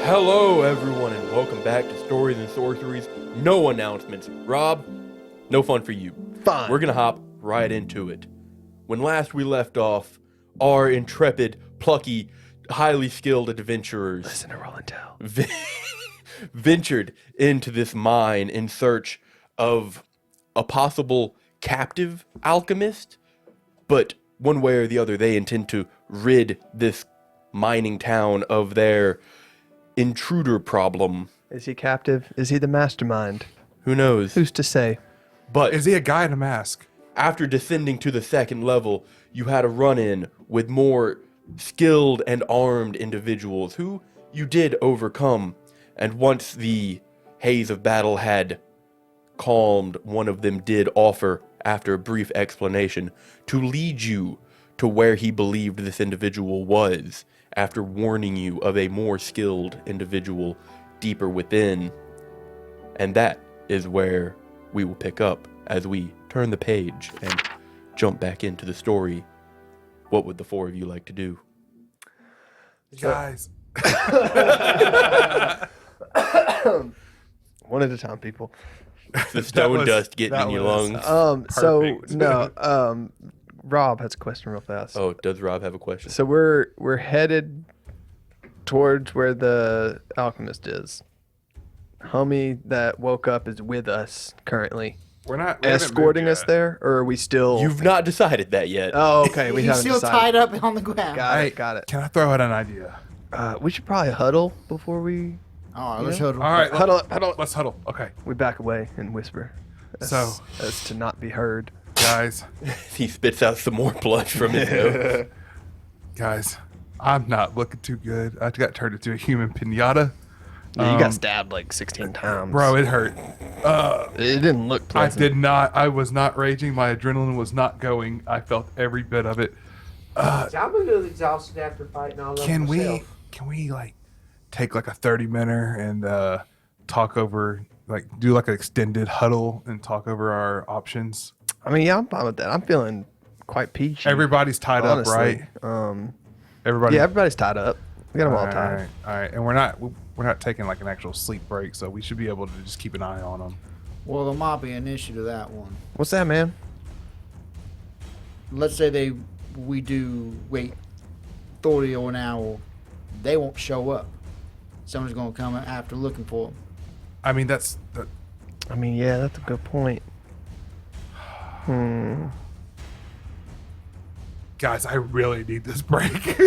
Hello, everyone, and welcome back to Stories and Sorceries. No announcements. Rob, no fun for you. Fine. We're going to hop right into it. When last we left off, our intrepid, plucky, highly skilled adventurers Listen to Roll and Tell. ventured into this mine in search of a possible captive alchemist. But one way or the other, they intend to rid this mining town of their intruder problem. Is he captive? Is he the mastermind? Who knows? Who's to say? But Is he a guy in a mask? after descending to the second level, you had a run-in with more skilled and armed individuals who you did overcome. And once the haze of battle had calmed, one of them did offer, after a brief explanation, to lead you to where he believed this individual was, after warning you of a more skilled individual deeper within. And that is where we will pick up as we turn the page and jump back into the story. What would the four of you like to do? Guys. One at a time, people. The stone was- dust getting that in your was- lungs. So Rob has a question real fast. Oh, does Rob have a question? So we're headed towards where the alchemist is. Homie that woke up is with us currently. We haven't moved Escorting us yet. there, or are we still? You've not decided that yet. Oh, okay. We He's haven't still decided. tied up on the ground. Got Hey, it. Got it. Can I throw out an idea? We should probably huddle before we All right, let's Yeah. hold on. All right. huddle. Huddle. Let's huddle. Okay. We back away and whisper, So- as to not be heard. Guys. He spits out some more blood from his nose. Guys. I'm not looking too good. I got turned into a human pinata. Yeah, you got stabbed like 16 times. Bro, it hurt. It didn't look I pleasant. did not. I was not raging. My adrenaline was not going. I felt every bit of it. I'm a little exhausted after fighting all over Can myself. we like take like a 30-minute and talk over, like do like an extended huddle and talk over our options? I mean, yeah, I'm fine with that. I'm feeling quite peachy. Everybody's tied honestly. up, right? Everybody. Yeah, everybody's tied up. We got them all All tied. right, all right, and we're not taking like an actual sleep break, so we should be able to just keep an eye on them. Well, there might be an issue to that one. What's that, man? Let's say we do wait 30 or an hour. They won't show up. Someone's going to come after looking for them. I mean, I mean, yeah, that's a good point. guys, I really need this break.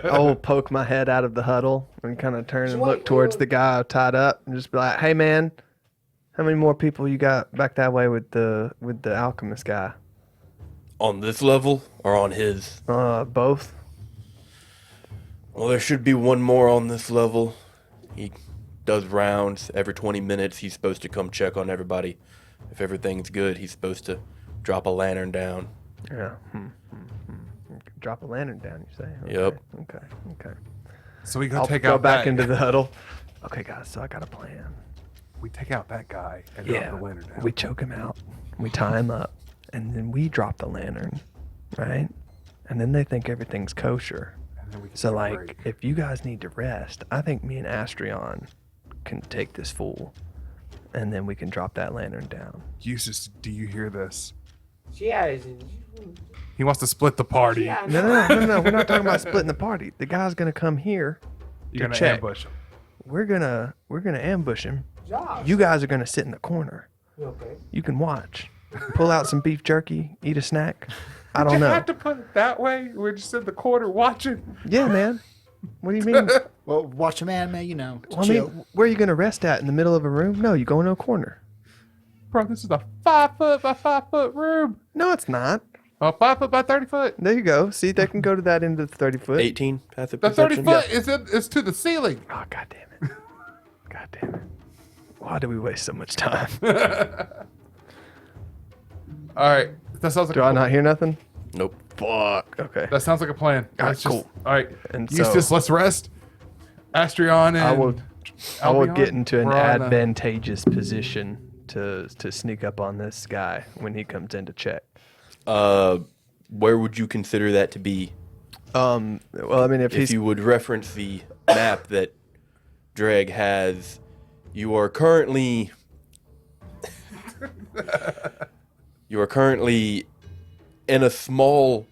I'll poke my head out of the huddle and kind of turn and look towards the guy tied up and just be like, "Hey, man, how many more people you got back that way with the alchemist guy?" On this level or on his? Both. Well, there should be one more on this level. He does rounds every 20 minutes. He's supposed to come check on everybody. If everything's good, he's supposed to drop a lantern down. Yeah. Drop a lantern down, you say? Okay. Yep. Okay. So we go I'll take go out back that, into the huddle. Okay, guys. So I got a plan. We take out that guy and Yeah. drop the lantern down. We choke him out. We tie him up, and then we drop the lantern, right? And then they think everything's kosher. And then we can So, take a like, break. if you guys need to rest, I think me and Astrion can take this fool, and then we can drop that lantern down. Eustiss, do you hear this? Yeah, He wants to split the party. yeah, No. We're not talking about splitting the party. The guy's gonna come here. You're gonna check. ambush him. We're gonna ambush him. Josh. You guys are gonna sit in the corner. Okay. You can watch. Pull out some beef jerky. Eat a snack. I You don't know. have to put it that way. We're just in the corner watching. Yeah, man. What do you mean? Well, watch a man, you know. Well, I chill. mean, where are you gonna rest at? In the middle of a room? No, you go into a corner. Bro, this is a 5 foot by 5 foot room. No, it's not. Oh, 5 foot by 30 foot. There you go. See, they can go to that end of the 30 foot. 18 passive The 30 perception. foot is to the ceiling. Oh, God damn it. God damn it. Why do we waste so much time? All right. That sounds like Do I not hear nothing? Nope. Fuck. Okay. That sounds like a plan. All right, Let's just- cool. All right. And Eustiss, so- let's rest. Astrion and I will Albion, get into an we're on the- advantageous position to sneak up on this guy when he comes in to check. Where would you consider that to be? Well, I mean, if If he's you would reference the map that Dregg has, you are currently in a small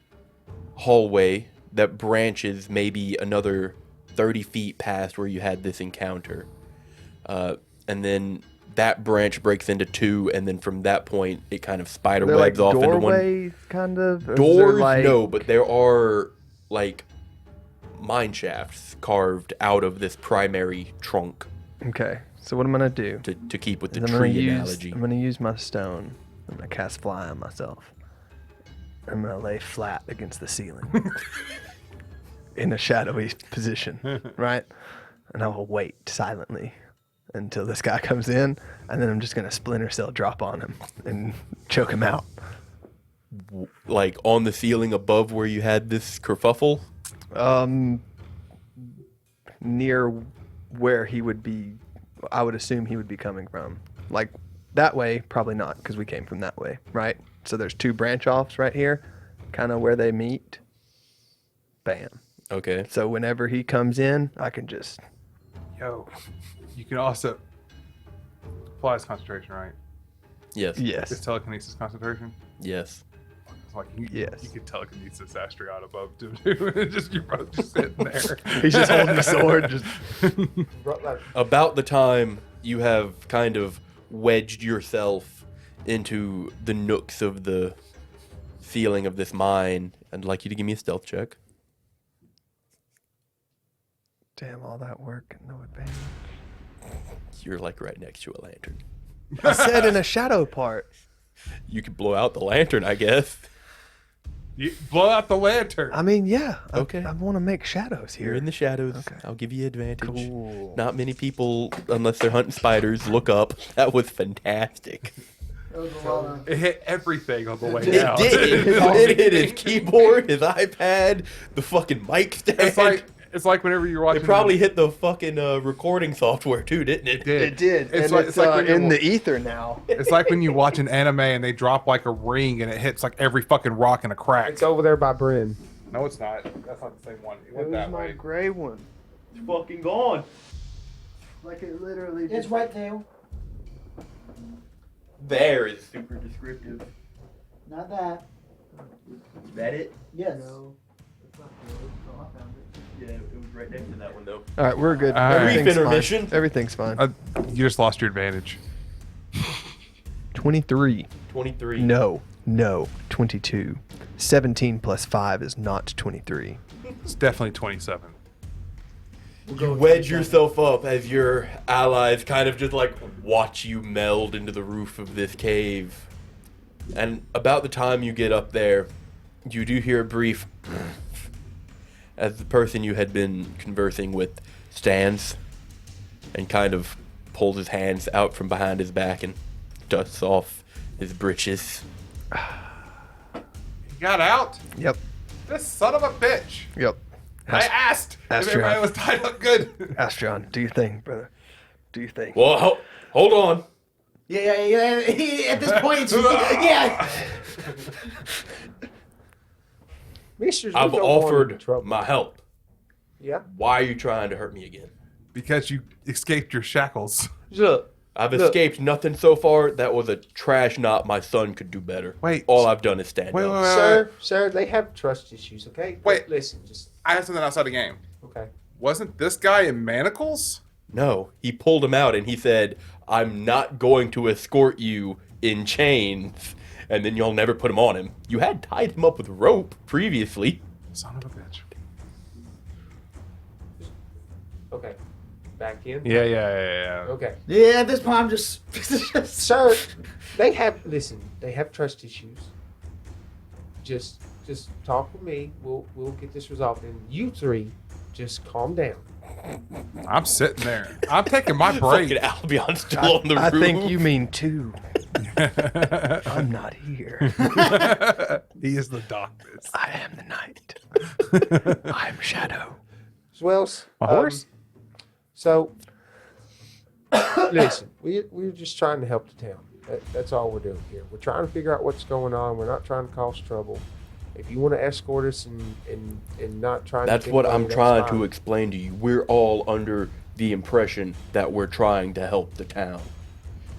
hallway that branches maybe another 30 feet past where you had this encounter. And then that branch breaks into two, and then from that point, it kind of spider they're webs like off into one. doorway, kind of. Or is there, Doors, like, no, but there are like mine shafts carved out of this primary trunk Okay, so what I'm gonna do? to keep with is the I'm gonna tree use analogy. I'm gonna use my stone. I'm gonna cast fly on myself. I'm gonna lay flat against the ceiling in a shadowy position, right? And I will wait silently until this guy comes in, and then I'm just gonna splinter cell drop on him and choke him out. Like on the ceiling above where you had this kerfuffle. Near where he would be, I would assume he would be coming from. Like that way, probably not, because we came from that way, right? So there's two branch offs right here, kind of where they meet. Bam. Okay. So whenever he comes in, I can just. Yo, you can also flies concentration, right? Yes. It's Yes. telekinesis concentration. Yes. It's like Yes. you could telekinesis Astrion above too. Just you're both just sitting there. He's just holding the sword. Just. About the time you have kind of wedged yourself into the nooks of the ceiling of this mine, I'd like you to give me a stealth check. Damn, all that work and no advantage. You're like right next to a lantern. I said in a shadow part. You could blow out the lantern, I guess. You blow out the lantern. I mean, yeah. Okay. I want to make shadows here. You're in the shadows. Okay. I'll give you advantage. Cool. Not many people, unless they're hunting spiders, look up. That was fantastic. It hit everything on the way It down. did. It hit his keyboard, his iPad, the fucking mic stand. It's like whenever you're watching. It probably hit the fucking recording software too, didn't it? It did. It's and like, it's when in you- the ether now. It's like when you watch an anime and they drop like a ring and it hits like every fucking rock in a crack. It's over there by Bryn. No, it's not. That's not the same one. It went Where's that my way. gray one? It's fucking gone. Like it literally. It's right there. There is super descriptive. Not that. Is that it? Yes. Yeah, it was right next to that one though. All right, we're good. All right. Everything's Brief fine. intermission. Everything's fine. You just lost your advantage. 23. 23. No. 22. 17 plus 5 is not 23. It's definitely 27. You wedge yourself up as your allies kind of just like watch you meld into the roof of this cave. And about the time you get up there, you do hear a brief as the person you had been conversing with stands and kind of pulls his hands out from behind his back and dusts off his breeches. You got out? Yep. This son of a bitch. Yep. I asked if Astrion. everybody was tied up good. Astrion, do your thing, brother. Do your thing. Well, hold on. Yeah. At this point, yeah. Mistress, I've we don't want offered any trouble. my help. Yeah. Why are you trying to hurt me again? Because you escaped your shackles. Look, I've Look. escaped nothing so far. That was a trash knot. My son could do better. Wait. All I've done is stand Wait, up. wait, wait. sir, they have trust issues, okay? Wait. Listen, just, I have something outside the game. okay. Wasn't this guy in manacles? No, he pulled him out and he said, "I'm not going to escort you in chains." And then y'all never put him on him. You had tied him up with rope previously. Son of a bitch. Okay. Back in? Yeah. Okay. Yeah, at this point, I'm just. Sir, they have trust issues. just talk with me. We'll get this resolved. And you three, just calm down. I'm sitting there. I'm taking my break. Fucking Albion's still on the roof. I think you mean two. I'm not here. He is the darkness. I am the night. I am shadow. Swells. My horse? So, listen, we're just trying to help the town. That's all we're doing here. We're trying to figure out what's going on. We're not trying to cause trouble. If you want to escort us and not trying That's to what I'm trying fine. to explain to you. We're all under the impression that we're trying to help the town.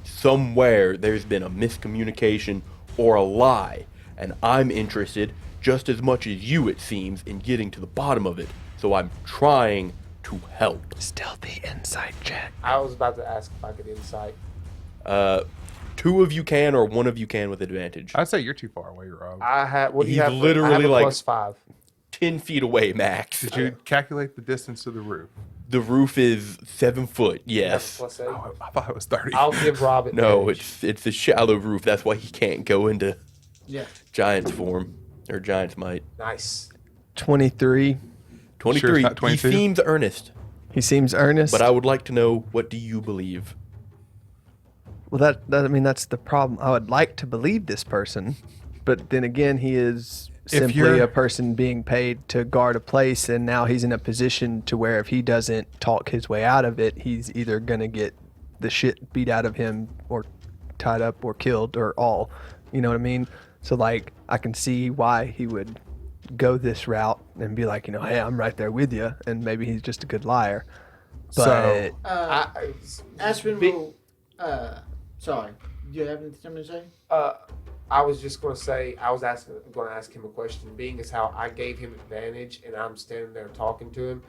Somewhere there's been a miscommunication or a lie, and I'm interested just as much as you, it seems, in getting to the bottom of it. So I'm trying to help. Stealthy insight check. I was about to ask if I could insight. Two of you can, or one of you can with advantage. I'd say you're too far away, Rob. I have. What do you He's have? literally I have a like- +5. 10 feet away, max. Did you calculate the distance to the roof? The roof is 7 foot. You have a Yes. +8. Oh, I thought it was 30. I'll give Rob it. No, it's a shallow roof. That's why he can't go into Yeah. Giant's form or Giant's might. nice. 23. 23. Sure it's not He 22? seems earnest, He seems earnest. but I would like to know, what do you believe? Well, I mean, that's the problem. I would like to believe this person, but then again, he is simply you're- a person being paid to guard a place, and now he's in a position to where if he doesn't talk his way out of it, he's either gonna get the shit beat out of him, or tied up, or killed, or all. You know what I mean? So like, I can see why he would go this route and be like, hey, I'm right there with you, and maybe he's just a good liar. But So- Astrion Be- will. Sorry. Do you have anything to say? I was just going to say, I was going to ask him a question, being as how I gave him advantage and I'm standing there talking to him.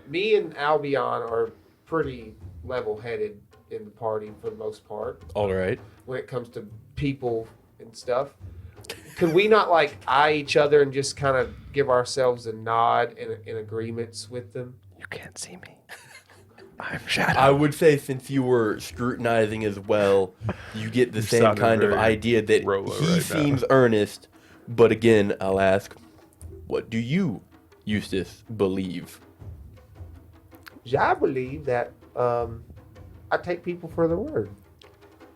Me and Albion are pretty level-headed in the party for the most part All right. when it comes to people and stuff. Could we not like eye each other and just kind of give ourselves a nod in agreements with them? you can't see me. I'm shadow. I would say, since you were scrutinizing as well, you get the You same sounded kind of very idea that Rolo he right now. seems earnest. But again, I'll ask, what do you, Eustiss, believe? I believe that I take people for their word.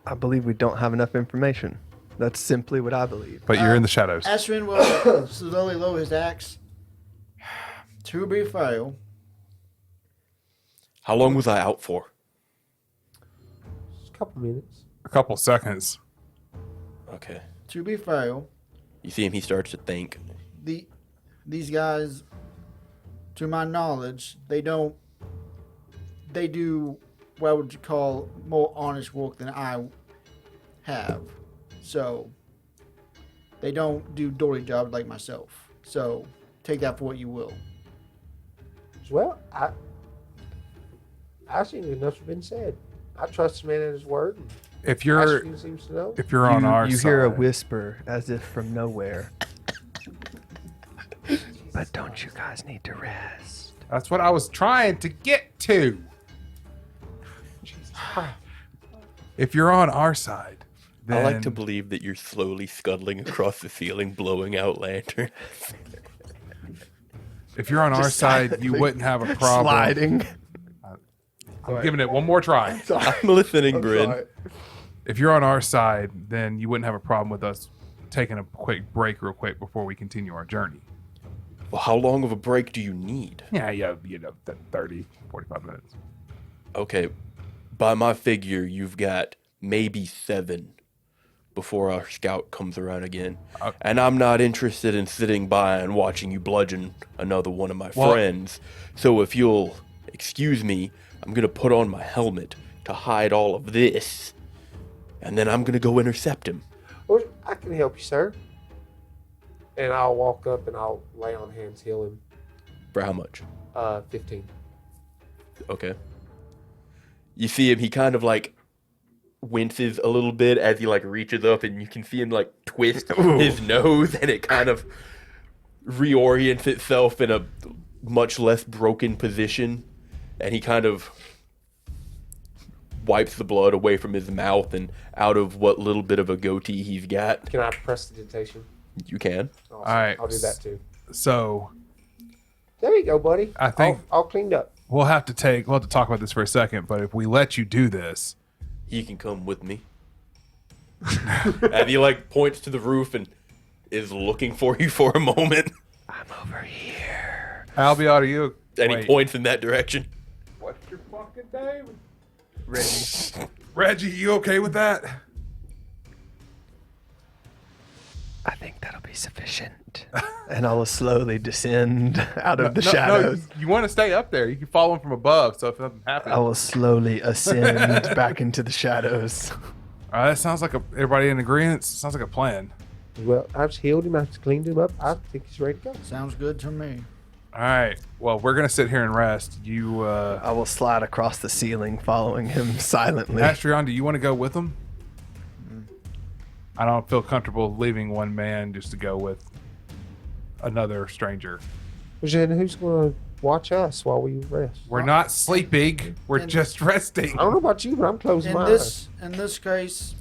I believe we don't have enough information. That's simply what I believe. But you're in the shadows. Astrion will slowly lower his axe. To be fail. How long was I out for? Just a couple minutes. A couple seconds. Okay. To be fail. You see him, he starts to think. These guys, to my knowledge, they do what would you call more honest work than I have. So they don't do dirty jobs like myself. So take that for what you will. Well, I think enough's been said. I trust the man at his word. And If you're Astrion seems to know. if you're on our you side, hear a whisper as if from nowhere. But don't you guys need to rest? that's what I was trying to get to. If you're on our side, then I like to believe that you're slowly scuttling across the ceiling, blowing out lanterns. if you're on our side, you wouldn't have a problem. Sliding. I'm giving it one more try. I'm listening, Bryn. If you're on our side, then you wouldn't have a problem with us taking a quick break real quick before we continue our journey. Well, how long of a break do you need? Yeah, 30, 45 minutes. Okay, by my figure, you've got maybe 7 before our scout comes around again. And I'm not interested in sitting by and watching you bludgeon another one of my friends. So if you'll excuse me, I'm going to put on my helmet to hide all of this. And then I'm going to go intercept him. Well, I can help you, sir. And I'll walk up and I'll lay on hands, heal him. For how much? 15. Okay. You see him, he kind of like winces a little bit as he like reaches up, and you can see him like twist his nose, and it kind of reorients itself in a much less broken position, and he kind of wipes the blood away from his mouth and out of what little bit of a goatee he's got. Can I press the dictation? You can. Awesome. All right. I'll do that too. So There you go, buddy. I think- all cleaned up. we'll have to talk about this for a second. But if we let you do this, He can come with me. And he like points to the roof and is looking for you for a moment. I'm over here. Albion, are you? And he wait. points in that direction. What's your fucking name? Reggie. Reggie, you okay with that? I think that'll be sufficient. And I will slowly descend out of the No, shadows. you want to stay up there. You can follow him from above, so if nothing happens. I will slowly ascend back into the shadows. All right, that sounds like everybody in agreement. Sounds like a plan. Well, I've healed him. I've cleaned him up. I think he's ready to go. Sounds good to me. All right. Well, we're gonna sit here and rest. You, I will slide across the ceiling, following him silently. Astrion, do you want to go with him? I don't feel comfortable leaving one man just to go with another stranger. Well, then who's going to watch us while we rest? We're not sleeping. We're And- just resting. I don't know about you, but I'm closing In my this case,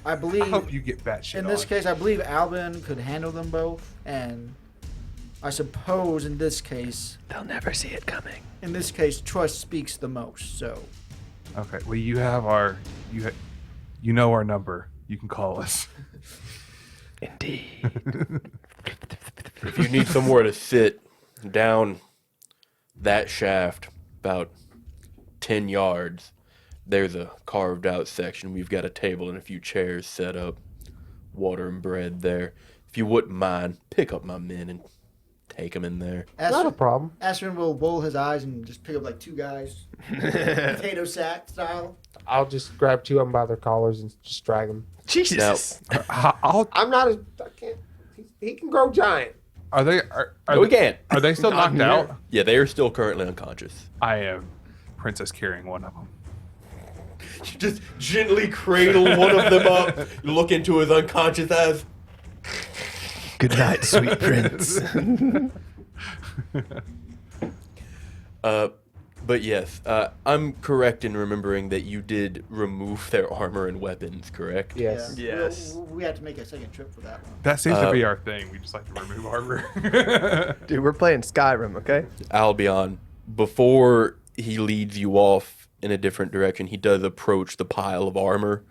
I I believe hope you get that shit in this on. case I believe Albion could handle them both, and I suppose in this case They'll never see it coming. trust speaks the most. So Okay. Well, you have our you know our number. You can call us. Indeed. If you need somewhere to sit down that shaft about 10 yards, there's a carved out section. We've got a table and a few chairs set up, water and bread there. If you wouldn't mind, pick up my men and take them in there. Not a problem. Astrion will roll his eyes and just pick up like two guys, potato sack style. I'll just grab two of them by their collars and just drag them. Jesus. I'm not as... I can't... He can grow giant. Are they? No, we can't. Are they still knocked near. out? Yeah, they are still currently unconscious. I am princess carrying one of them. You just gently cradle one of them up, you look into his unconscious eyes. Good night, sweet prince. But yes, I'm correct in remembering that you did remove their armor and weapons, correct? Yes. Yeah. Yes. We have to make a second trip for that one. That seems to be our thing. We just like to remove armor. Dude, we're playing Skyrim, okay? Albion, before he leads you off in a different direction, he does approach the pile of armor,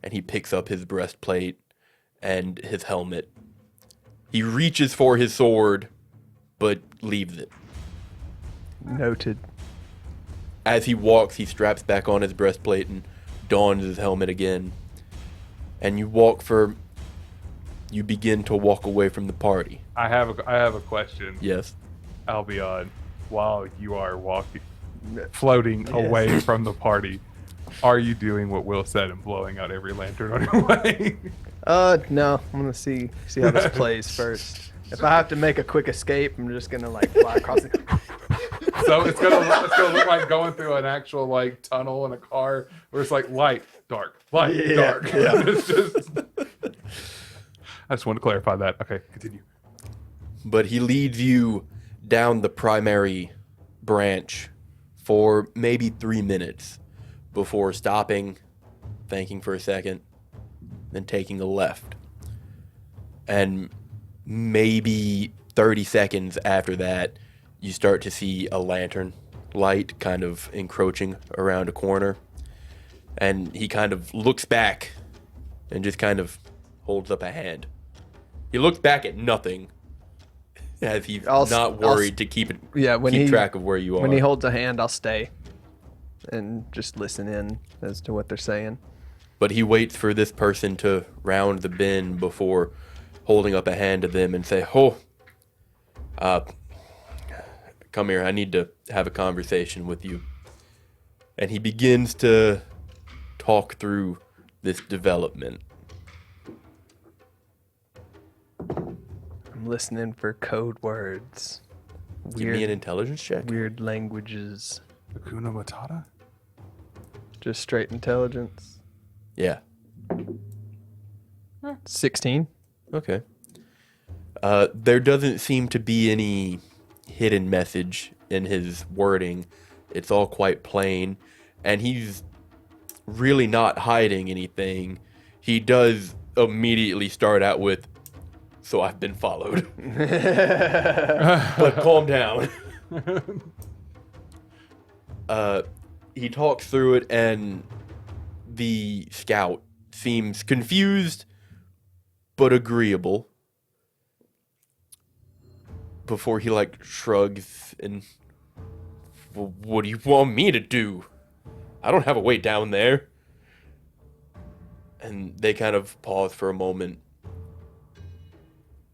and he picks up his breastplate and his helmet. He reaches for his sword, but leaves it. Noted. As he walks, he straps back on his breastplate and dons his helmet again. And you begin to walk away from the party. I have a question, Yes. Albion. While you are floating away from the party, are you doing what Will said and blowing out every lantern on your way? No. I'm gonna see how this plays first. If I have to make a quick escape, I'm just gonna like fly across it. So it's gonna look like going through an actual like tunnel in a car where it's like light, dark, light, dark. Yeah. It's just. I just wanted to clarify that. Okay, continue. But he leads you down the primary branch for maybe 3 minutes before stopping, thinking for a second, then taking a left. And maybe 30 seconds after that, you start to see a lantern light kind of encroaching around a corner. And he kind of looks back and just kind of holds up a hand. He looks back at nothing, as he's not worried to keep track of where you are. When he holds a hand, I'll stay and just listen in as to what they're saying. But he waits for this person to round the bend before holding up a hand to them and say, come here, I need to have a conversation with you. And he begins to talk through this development. I'm listening for code words. Give me an intelligence check. Weird languages. Hakuna Matata? Just straight intelligence. Yeah. 16. Okay. There doesn't seem to be any hidden message in his wording. It's all quite plain, and he's really not hiding anything. He does immediately start out with, so I've been followed. But calm down. He talks through it, and the scout seems confused but agreeable before he like shrugs and, well, what do you want me to do? I don't have a way down there. And they kind of pause for a moment.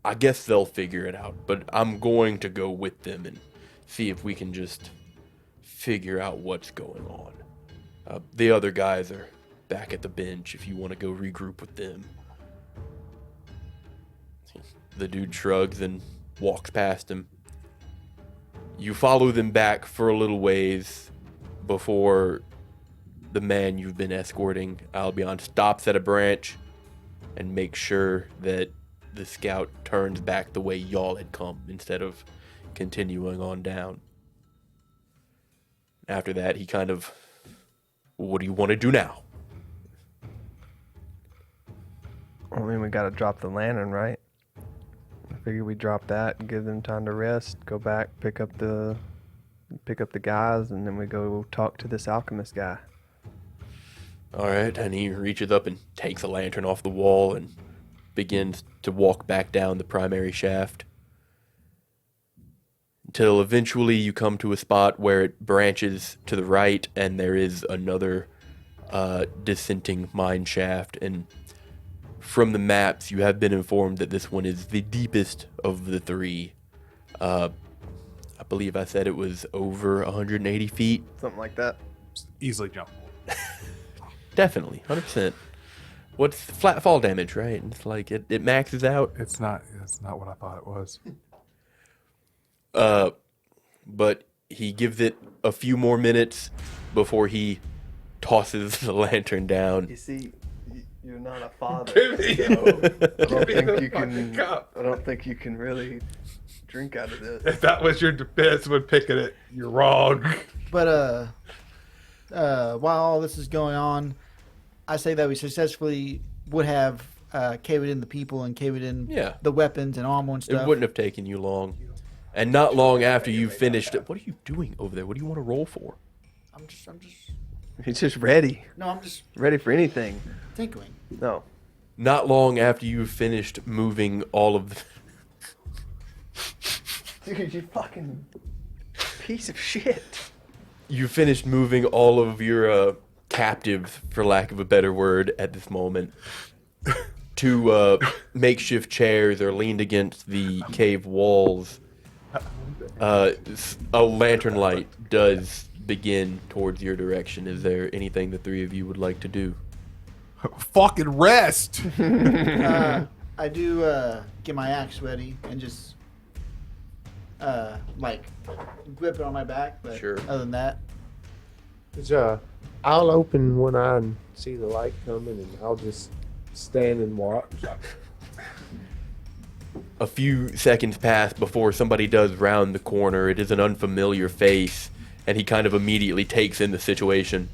I guess they'll figure it out, but I'm going to go with them and see if we can just figure out what's going on. The other guys are back at the bench if you want to go regroup with them. The dude shrugs and walks past him. You follow them back for a little ways before the man you've been escorting, Albion, stops at a branch and makes sure that the scout turns back the way y'all had come instead of continuing on down. After that, he kind of, what do you want to do now? I mean, we gotta drop the lantern, right? I figure we drop that and give them time to rest, go back, pick up the guys, and then we go talk to this alchemist guy. All right, and he reaches up and takes a lantern off the wall and begins to walk back down the primary shaft. Until eventually you come to a spot where it branches to the right and there is another dissenting mine shaft. And from the maps, you have been informed that this one is the deepest of the three. I believe I said it was over 180 feet. Something like that. Easily jumpable. Definitely, 100%. What's flat fall damage, right? It's like it maxes out. It's not what I thought it was. But he gives it a few more minutes before he tosses the lantern down. You see, you're not a father, Give me- so I Give me the don't think you fucking can. cup. I don't think you can really drink out of this. If that was your defense when picking it, you're wrong. But while all this is going on, I say that we successfully would have caved in the people and caved in Yeah. the weapons and armor and It stuff. wouldn't have taken you long. And not long after you finished it. What are you doing over there? What do you want to roll for? I'm just He's just ready, no, I'm just ready for anything. tinkling. No, Not long after you finished moving all of the... dude, you fucking piece of shit. You finished moving all of your captives, for lack of a better word, at this moment, to makeshift chairs or leaned against the cave walls. A lantern light does begin towards your direction. Is there anything the three of you would like to do? Fucking rest. I do get my axe ready and just like grip it on my back. But Sure. other than that, I'll open one eye and see the light coming, and I'll just stand and watch. A few seconds pass before somebody does round the corner. It is an unfamiliar face, and he kind of immediately takes in the situation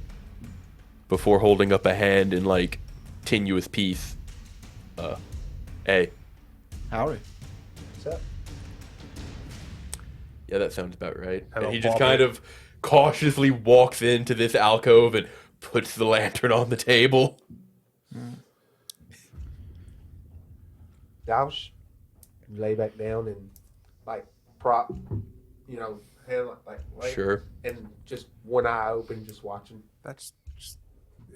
before holding up a hand in, like, tenuous peace. Hey. howdy. What's up? Yeah, that sounds about right. Hello, And he just Bobby. kind of cautiously walks into this alcove and puts the lantern on the table. I'll lay back down and like prop, hand like lay, Sure. and just one eye open, just watching. That's just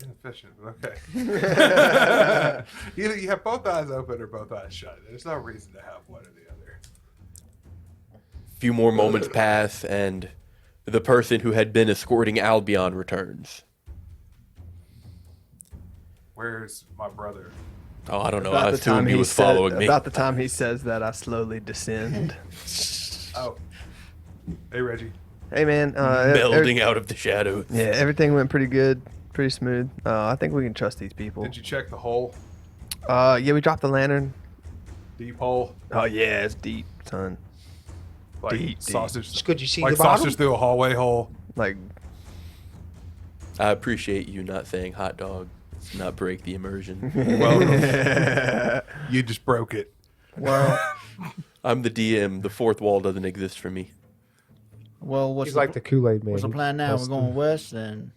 inefficient. But okay. Either you have both eyes open or both eyes shut. There's no reason to have one or the other. A few more moments pass, and the person who had been escorting Albion returns. Where's my brother? Oh, I don't know. I assumed he was following me. About the time he says that, I slowly descend. Oh. Hey, Reggie. Hey, man. Melding out of the shadows. Yeah, everything went pretty good, pretty smooth. I think we can trust these people. Did you check the hole? Yeah, we dropped the lantern. Deep hole? Oh yeah, it's deep, son. Like Deep. sausage. Could you see Like the bottom? sausage through a hallway hole. Like, I appreciate you not saying hot dog. Let's not break the immersion. Welcome. You just broke it. Well, I'm the DM. The fourth wall doesn't exist for me. what's He's like the Kool-Aid man. what's the plan now? We're going west, and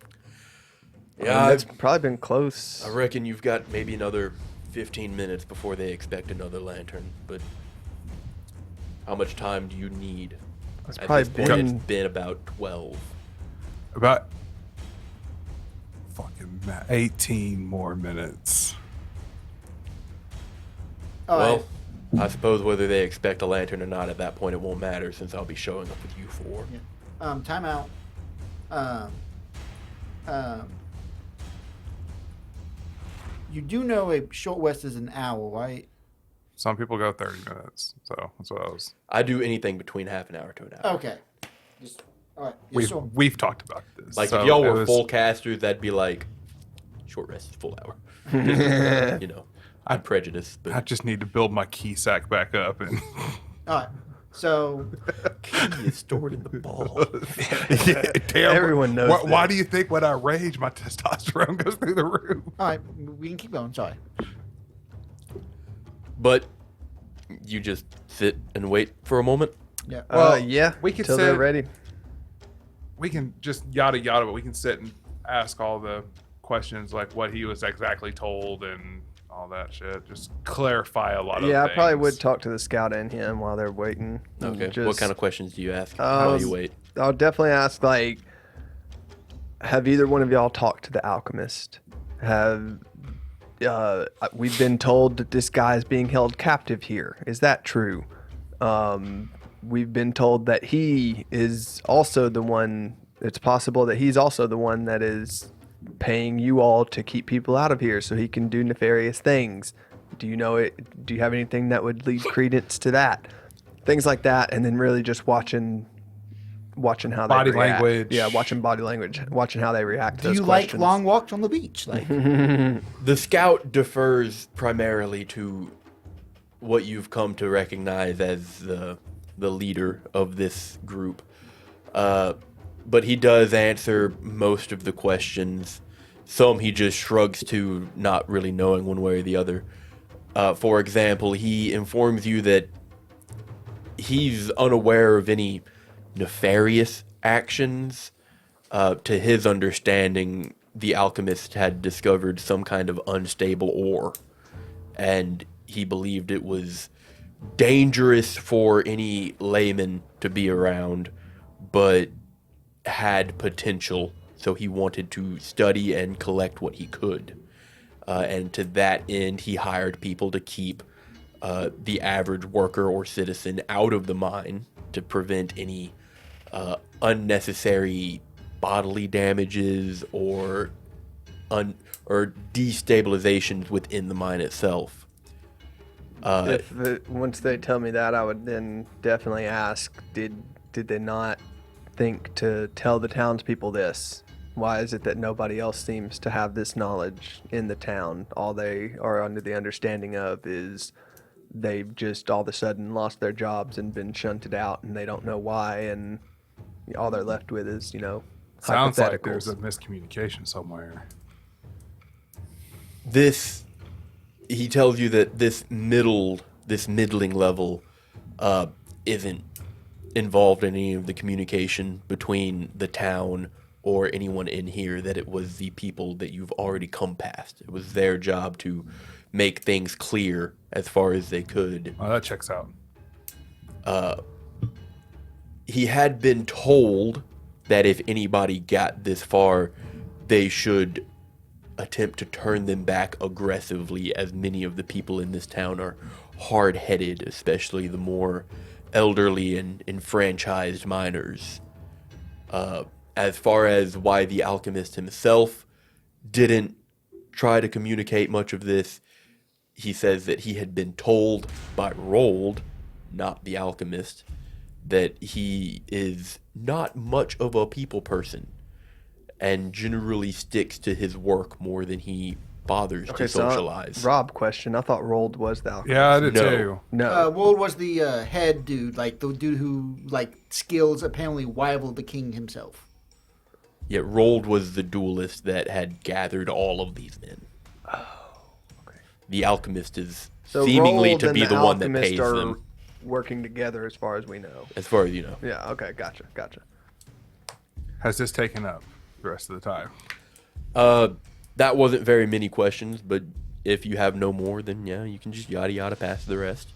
Yeah, It's probably been close. I reckon you've got maybe another 15 minutes before they expect another lantern. But how much time do you need? It's At probably this point, been. it's been about 12. About 18 more minutes. all Well, right. I suppose whether they expect a lantern or not at that point, it won't matter since I'll be showing up with you four. Time out. You do know a short rest is an hour, right? Some people go 30 minutes. So that's what I was. I do anything between half an hour to an hour. Okay. Just all right. Yes, sir. We've talked about this. Like so if y'all it were was- full casters, that'd be like short rest is full hour. You know, I'm prejudiced, I but just need to build my key sack back up and All right. So key is stored in the ball. yeah, damn, Everyone knows Why this. do you think when I rage my testosterone goes through the roof? all right, we can keep going. Sorry. But you just sit and wait for a moment. Yeah. Well, Yeah. we could till they're say- ready. We can just yada yada, but we can sit and ask all the questions like what he was exactly told and all that shit. Just clarify a lot of Yeah, I things. probably would talk to the scout and him while they're waiting. Okay. Just- What kind of questions do you ask? How do you wait? I'll definitely ask, like, have either one of y'all talked to the alchemist? Have we've been told that this guy is being held captive here. Is that true? We've been told that he is also the one. It's possible that he's also the one that is paying you all to keep people out of here so he can do nefarious things. Do you know it? Do you have anything that would lead credence to that? Things like that, and then really just watching how Body they react. language. Yeah, watching body language, watching how they react to Do those you questions. like long walks on the beach? Like, The scout defers primarily to what you've come to recognize as the leader of this group. But he does answer most of the questions. Some he just shrugs to, not really knowing one way or the other. For example, he informs you that he's unaware of any nefarious actions. To his understanding, the alchemist had discovered some kind of unstable ore, and he believed it was dangerous for any layman to be around, but had potential, so he wanted to study and collect what he could. And to that end, he hired people to keep the average worker or citizen out of the mine to prevent any unnecessary bodily damages or destabilizations within the mine itself. Once they tell me that, I would then definitely ask, did they not think to tell the townspeople this? Why is it that nobody else seems to have this knowledge in the town? All they are under the understanding of is they've just all of a sudden lost their jobs and been shunted out, and they don't know why, and all they're left with is, Sounds like hypotheticals. there's a miscommunication somewhere. He tells you that this middling level isn't involved in any of the communication between the town or anyone in here, that it was the people that you've already come past. It was their job to make things clear as far as they could. Oh, that checks out. He had been told that if anybody got this far, they should attempt to turn them back aggressively, as many of the people in this town are hard-headed, especially the more elderly and enfranchised miners. As far as why the alchemist himself didn't try to communicate much of this, he says that he had been told by Ronald, not the alchemist, that he is not much of a people person and generally sticks to his work more than he bothers to socialize. Rob question. I thought Rold was the alchemist. Yeah, I did No. too. No. Ward was the head dude, like the dude who skills apparently rivaled the king himself. Yet Ronald was the duelist that had gathered all of these men. Oh, okay. The alchemist is So seemingly Ronald to and be the one that alchemist pays are them, working together as far as we know. as far as you know. Yeah, okay, gotcha. Has this taken up the rest of the time? That wasn't very many questions, but if you have no more, then yeah, you can just yada yada past the rest.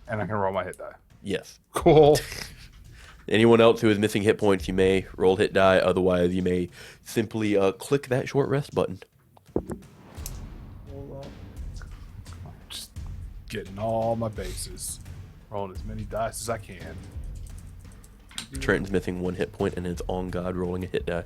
And I can roll my hit die. Yes. Cool. Anyone else who is missing hit points, you may roll hit die. Otherwise, you may simply click that short rest button. Just getting all my bases. Rolling as many dice as I can. Trenton's missing 1 hit point and is on God rolling a hit die.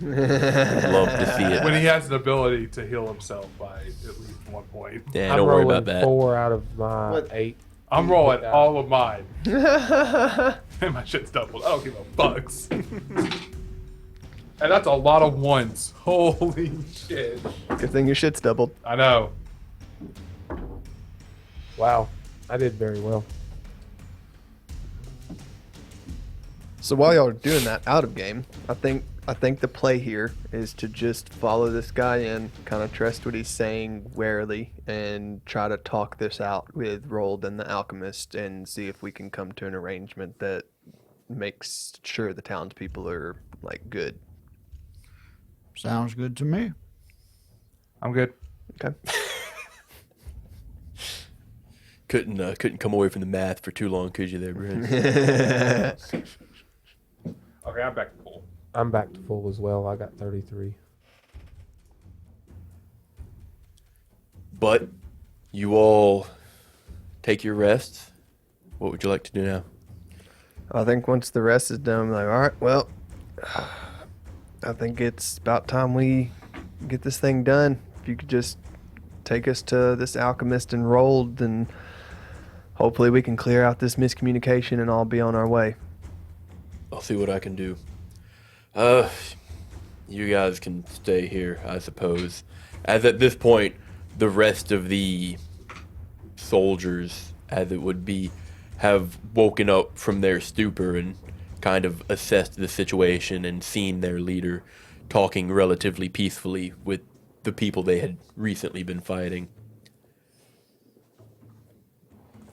Love to see it. When he has an ability to heal himself by at least 1 point. Yeah, I'm don't worry rolling about that. 4 out of my What? 8. I'm rolling all of mine. And my shit's doubled. I don't give a fucks. And that's a lot of ones. Holy shit. Good thing your shit's doubled. I know. Wow, I did very well. So while y'all are doing that out of game, I think the play here is to just follow this guy in, kind of trust what he's saying warily, and try to talk this out with Rold and the alchemist, and see if we can come to an arrangement that makes sure the townspeople are like good. Sounds good to me. I'm good. Okay. Couldn't come away from the math for too long, could you there, Brent? Okay, I'm back to full. I'm back to full as well. I got 33. But you all take your rests. What would you like to do now? I think once the rest is done, I'm like, all right, well, I think it's about time we get this thing done. If you could just take us to this alchemist and Rold, then hopefully we can clear out this miscommunication and all be on our way. I'll see what I can do. You guys can stay here, I suppose. As at this point, the rest of the soldiers, as it would be, have woken up from their stupor and kind of assessed the situation and seen their leader talking relatively peacefully with the people they had recently been fighting.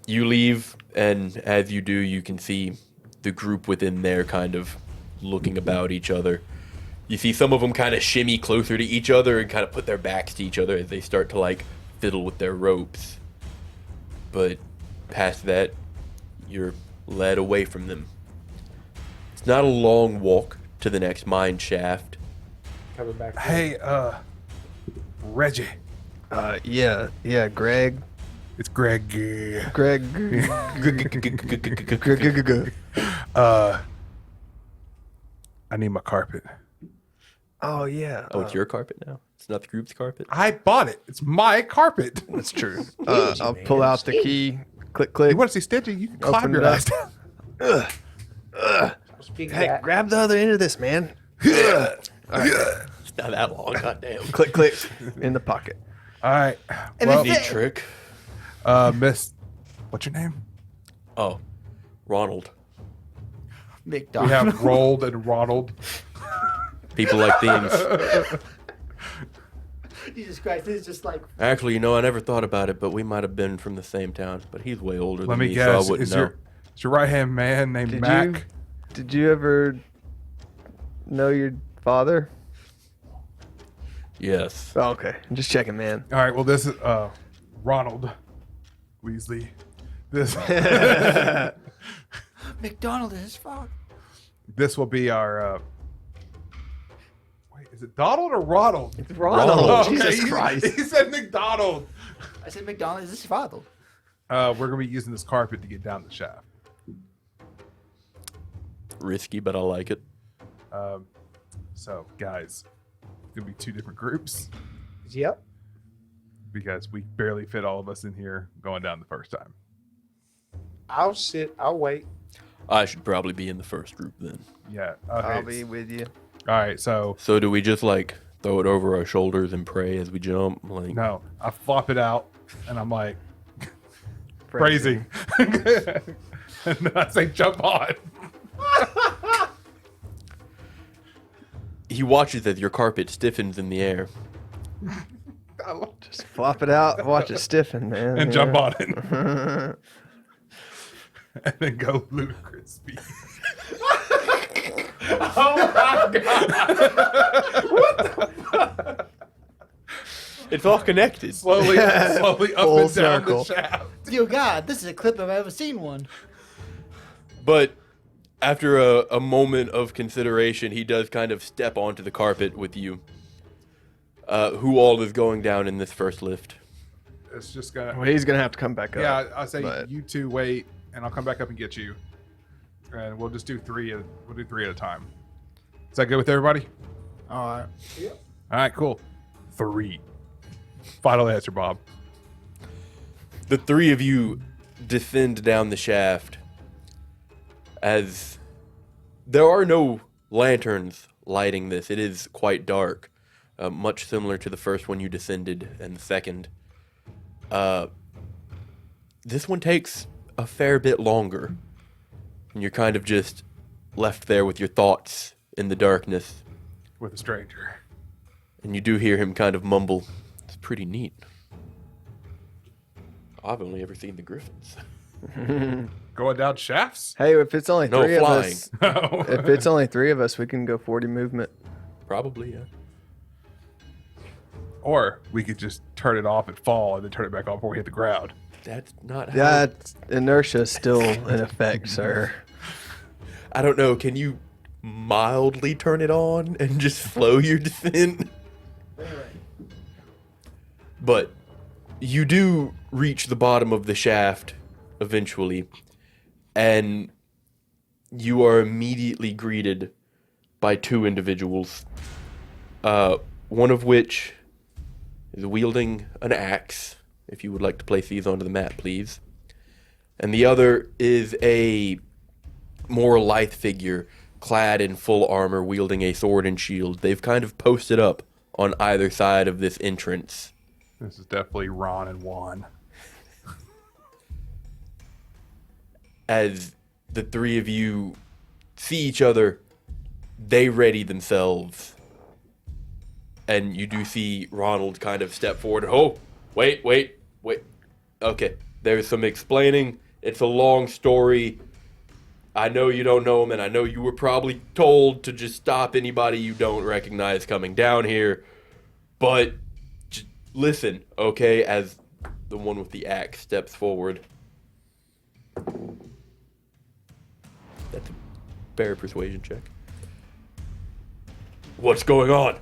You leave, and as you do, you can see the group within there kind of looking about each other. You see some of them kind of shimmy closer to each other and kind of put their backs to each other as they start to like fiddle with their ropes. But past that, you're led away from them. It's not a long walk to the next mine shaft. Coming back. Hey, Reggie. Yeah, Greg. It's Greg. Greg. I need my carpet. Oh, yeah. Oh, it's your carpet now? It's not the group's carpet? I bought it. It's my carpet. That's true. I'll pull out the key. Click, click. You want to see stingy? You can climb Open your it up. ass down. Speaking of Hey, that, grab the other end of this, man. It's not that long, goddamn. Click, click. In the pocket. All right. Well, Neat trick. Miss, what's your name? Oh, Ronald. We McDonald. have Rolled and Ronald. People like themes. Jesus Christ, this is just like Actually, you know, I never thought about it, but we might have been from the same town. But he's way older Let than me me, guess. so I wouldn't Is know. your right hand man named Mac? Did you ever know your father? Yes. Oh, okay. I'm just checking, man. All right. Well, this is Ronald Weasley. This McDonald is his father. this will be our. Wait, is it Donald or Ronald? Ronald. Oh, Jesus he- Christ. He said McDonald. I said McDonald is his father. We're gonna be using this carpet to get down the shaft. Risky, but I like it. So, guys, it's gonna be 2 different groups yep. because we barely fit all of us in here going down the first time. I'll sit. I'll wait. I should probably be in the first group then. Yeah. Okay. I'll be with you. All right. So So do we just like throw it over our shoulders and pray as we jump? Like, no, I flop it out, and I'm like crazy, and then I say jump on. he watches as your carpet stiffens in the air. Just flop it out, watch it stiffen, man. And jump on it. And then go ludicrous speed. Oh my god! It's all connected. Slowly up Full and down circle. the shaft. Dear God, this is a clip if I've ever seen one. But after a moment of consideration, he does kind of step onto the carpet with you. Who all is going down in this first lift? It's just gonna. Well, he's gonna have to come back up. Yeah, I say but- you two wait, and I'll come back up and get you, and we'll just do three. We'll do 3 at a time. Is that good with everybody? All right. All right, cool. 3. Final answer, Bob. The 3 of you descend down the shaft as there are no lanterns lighting this. It is quite dark, much similar to the first one you descended and the second. This one takes a fair bit longer, and you're kind of just left there with your thoughts in the darkness, With a stranger. and you do hear him kind of mumble, "It's pretty neat. I've only ever seen the griffins." Going down shafts? Hey, if it's only No, 3 flying. of us, No. if it's only 3 of us, we can go 40 movement. Probably, yeah. Or we could just turn it off and fall, and then turn it back on before we hit the ground. That's not how... That inertia is still in effect, sir. I don't know. Can you mildly turn it on and just slow your descent? But you do reach the bottom of the shaft eventually, and you are immediately greeted by 2 individuals. One of which is wielding an axe. If you would like to place these onto the map, please. And the other is a more lithe figure, clad in full armor, wielding a sword and shield. They've kind of posted up on either side of this entrance. This is definitely Ron and Juan. As the 3 of you see each other, they ready themselves. And you do see Ronald kind of step forward. Oh, wait. Okay, there's some explaining. It's a long story. I know you don't know him, and I know you were probably told to just stop anybody you don't recognize coming down here. But just listen, okay, as the one with the axe steps forward. That's a fair persuasion check. What's going on?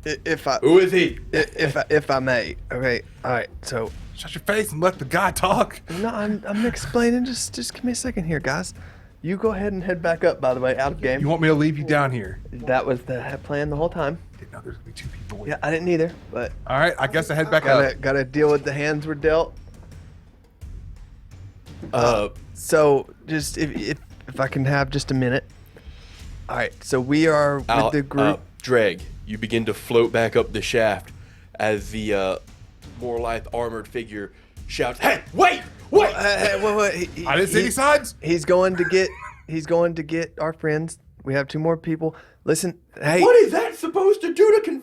If I, Who is he? if I may, okay, all right. So Shut your face and let the guy talk. no, I'm explaining. Just give me a second here, guys. You go ahead and head back up. By the way, out of game. You want me to leave you down here? That was the plan the whole time. Didn't know there's gonna be 2 people with Yeah, I didn't either, but All right, I guess I head back up. gotta deal with the hands we're dealt. Uh, So just if I can have just a minute. All right. So we are with the group. Dregg, you begin to float back up the shaft as the more lithe armored figure shouts, "Hey, wait! Wait. I didn't see any signs. He's going to get our friends. We have 2 more people. Listen, hey, What is that supposed to do to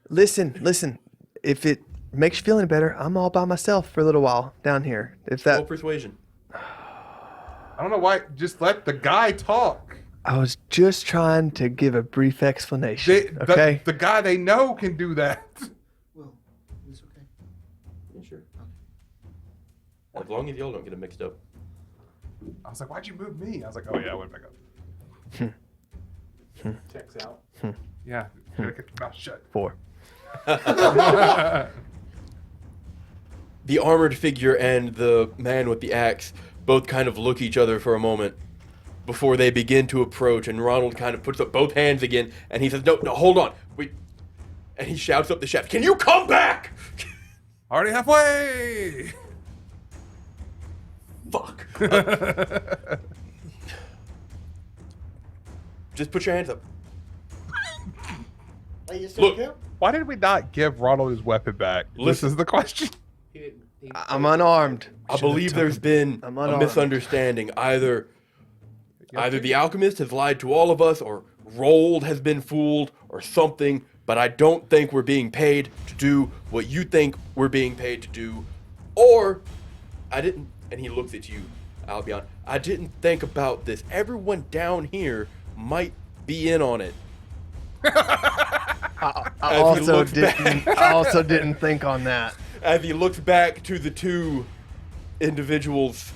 listen. If it makes you feel any better, I'm all by myself for a little while down here. If Roll that, persuasion. I don't know why. Just let the guy talk. I was just trying to give a brief explanation. Okay. The guy they know can do that. Well, it's okay. Yeah, sure. As long as y'all don't get it mixed up. I was like, why'd you move me? I was like, oh yeah, I went back up. Checks out. Yeah, gotta get your mouth shut. 4. The armored figure and the man with the axe both kind of look each other for a moment before they begin to approach, and Ronald kind of puts up both hands again, and he says, no, hold on. And he shouts up the shaft, "Can you come back?" Already halfway. Fuck. Just put your hands up. Hey, you Look. still Why did we not give Ronald his weapon back? This Listen. is the question. He didn't. He, I'm unarmed. I believe there's been I'm a unarmed. misunderstanding. Either the alchemist has lied to all of us, or Rold has been fooled, or something. but I don't think we're being paid to do what you think we're being paid to do. Or, I didn't, and he looks at you, Albion, I didn't think about this. Everyone down here might be in on it. I As he also looks back- didn't. I also didn't think on that. As he looks back to the two individuals.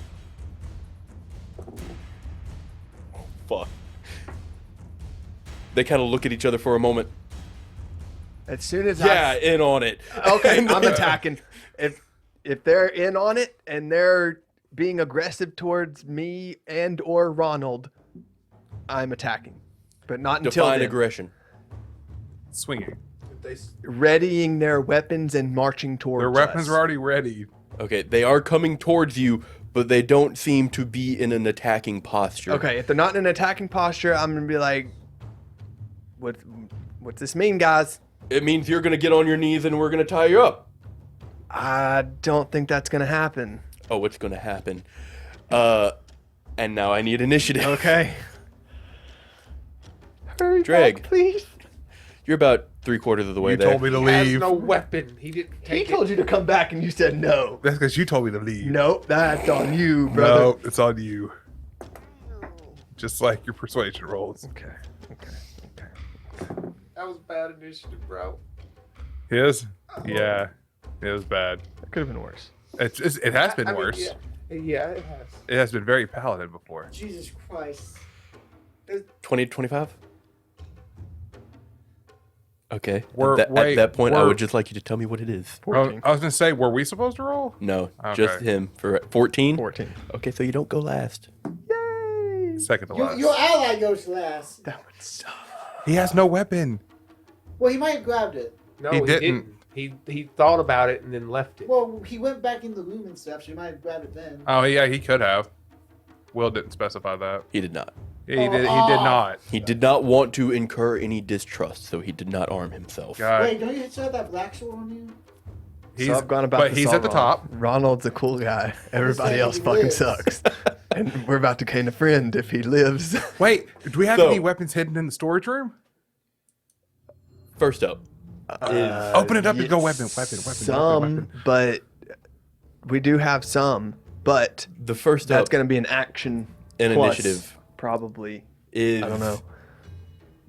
Oh, fuck. They kind of look at each other for a moment. As soon as Yeah, in on it. Okay, I'm attacking. If they're in on it and they're being aggressive towards me and or Ronald, I'm attacking. But not until Define then. aggression. Swinging. Readying their weapons and marching towards Their weapons us. are already ready. Okay, they are coming towards you, but they don't seem to be in an attacking posture. Okay, if they're not in an attacking posture, I'm gonna be like, what's this mean, guys? It means you're going to get on your knees and we're going to tie you up. I don't think that's gonna happen. Oh, what's going to happen? And now I need initiative. Okay. Hurry Dregg. back, please. You're about 3/4 of the way You there. told me to He has leave. no weapon. He didn't He take told it. you to come back and you said no. That's because you told me to leave. Nope, that's on you, brother. No, it's on you. Just like your persuasion rolls. Okay. That was bad initiative, bro. His? Yeah. It was bad. That could have been worse. It has been I mean, worse. yeah, it has. It has been very paladin before. Jesus Christ. 20 to 25? Okay. We're- At wait, that point, I we're- would just like you to tell me what it is. 14. I was gonna say, were we supposed to roll? No, Okay. just him for 14. 14. Okay, so you don't go last. Yay! Second to last. Your ally goes last. That would suck. He has no weapon. Well, he might have grabbed it. No, He he didn't. didn't. He thought about it and then left it. Well, he went back in the room and stuff, so he might have grabbed it then. Oh yeah, he could have. Will didn't specify that. He did not. He did not. He did not want to incur any distrust, so he did not arm himself. God. Wait, don't you still have that black sword on you? He's, So I've gone about but to he's solve at the Ronald. top. Ronald's a cool guy. Everybody saying else he fucking lives. sucks. And we're about to gain a friend if he lives. Wait, do we have So- any weapons hidden in the storage room? First up, Open it up and go weapon. Some, but we do have some. But the first that's up going to be an action. in plus, initiative Probably. is I don't know.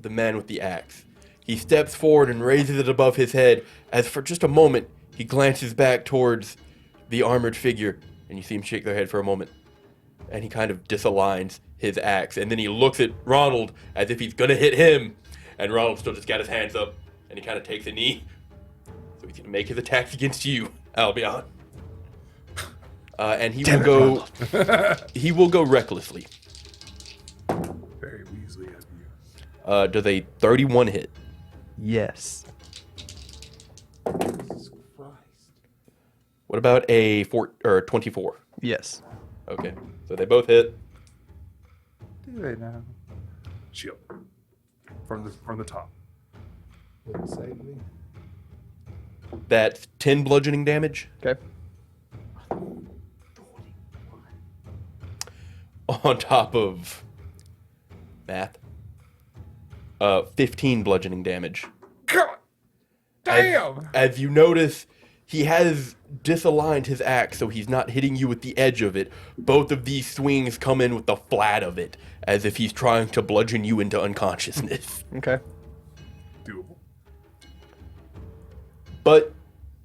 the man with the axe. He steps forward and raises it above his head as for just a moment he glances back towards the armored figure and you see him shake their head for a moment. And he kind of disaligns his axe and then he looks at Ronald as if he's gonna hit him. And Ronald still just got his hands up and he kind of takes a knee. So he's gonna make his attacks against you, Albion. And he Damn will it, go. He will go recklessly. Very Weasley of you. Does a 31 hit? Yes. Jesus Christ. What about a 24? Yes. Okay, so they both hit. Do they now? Shield. From the top. Wouldn't save me. That's 10 bludgeoning damage. Okay. On top of math. 15 bludgeoning damage. God damn! As you notice, he has disaligned his axe, so he's not hitting you with the edge of it. Both of these swings come in with the flat of it, as if he's trying to bludgeon you into unconsciousness. Okay. Doable. But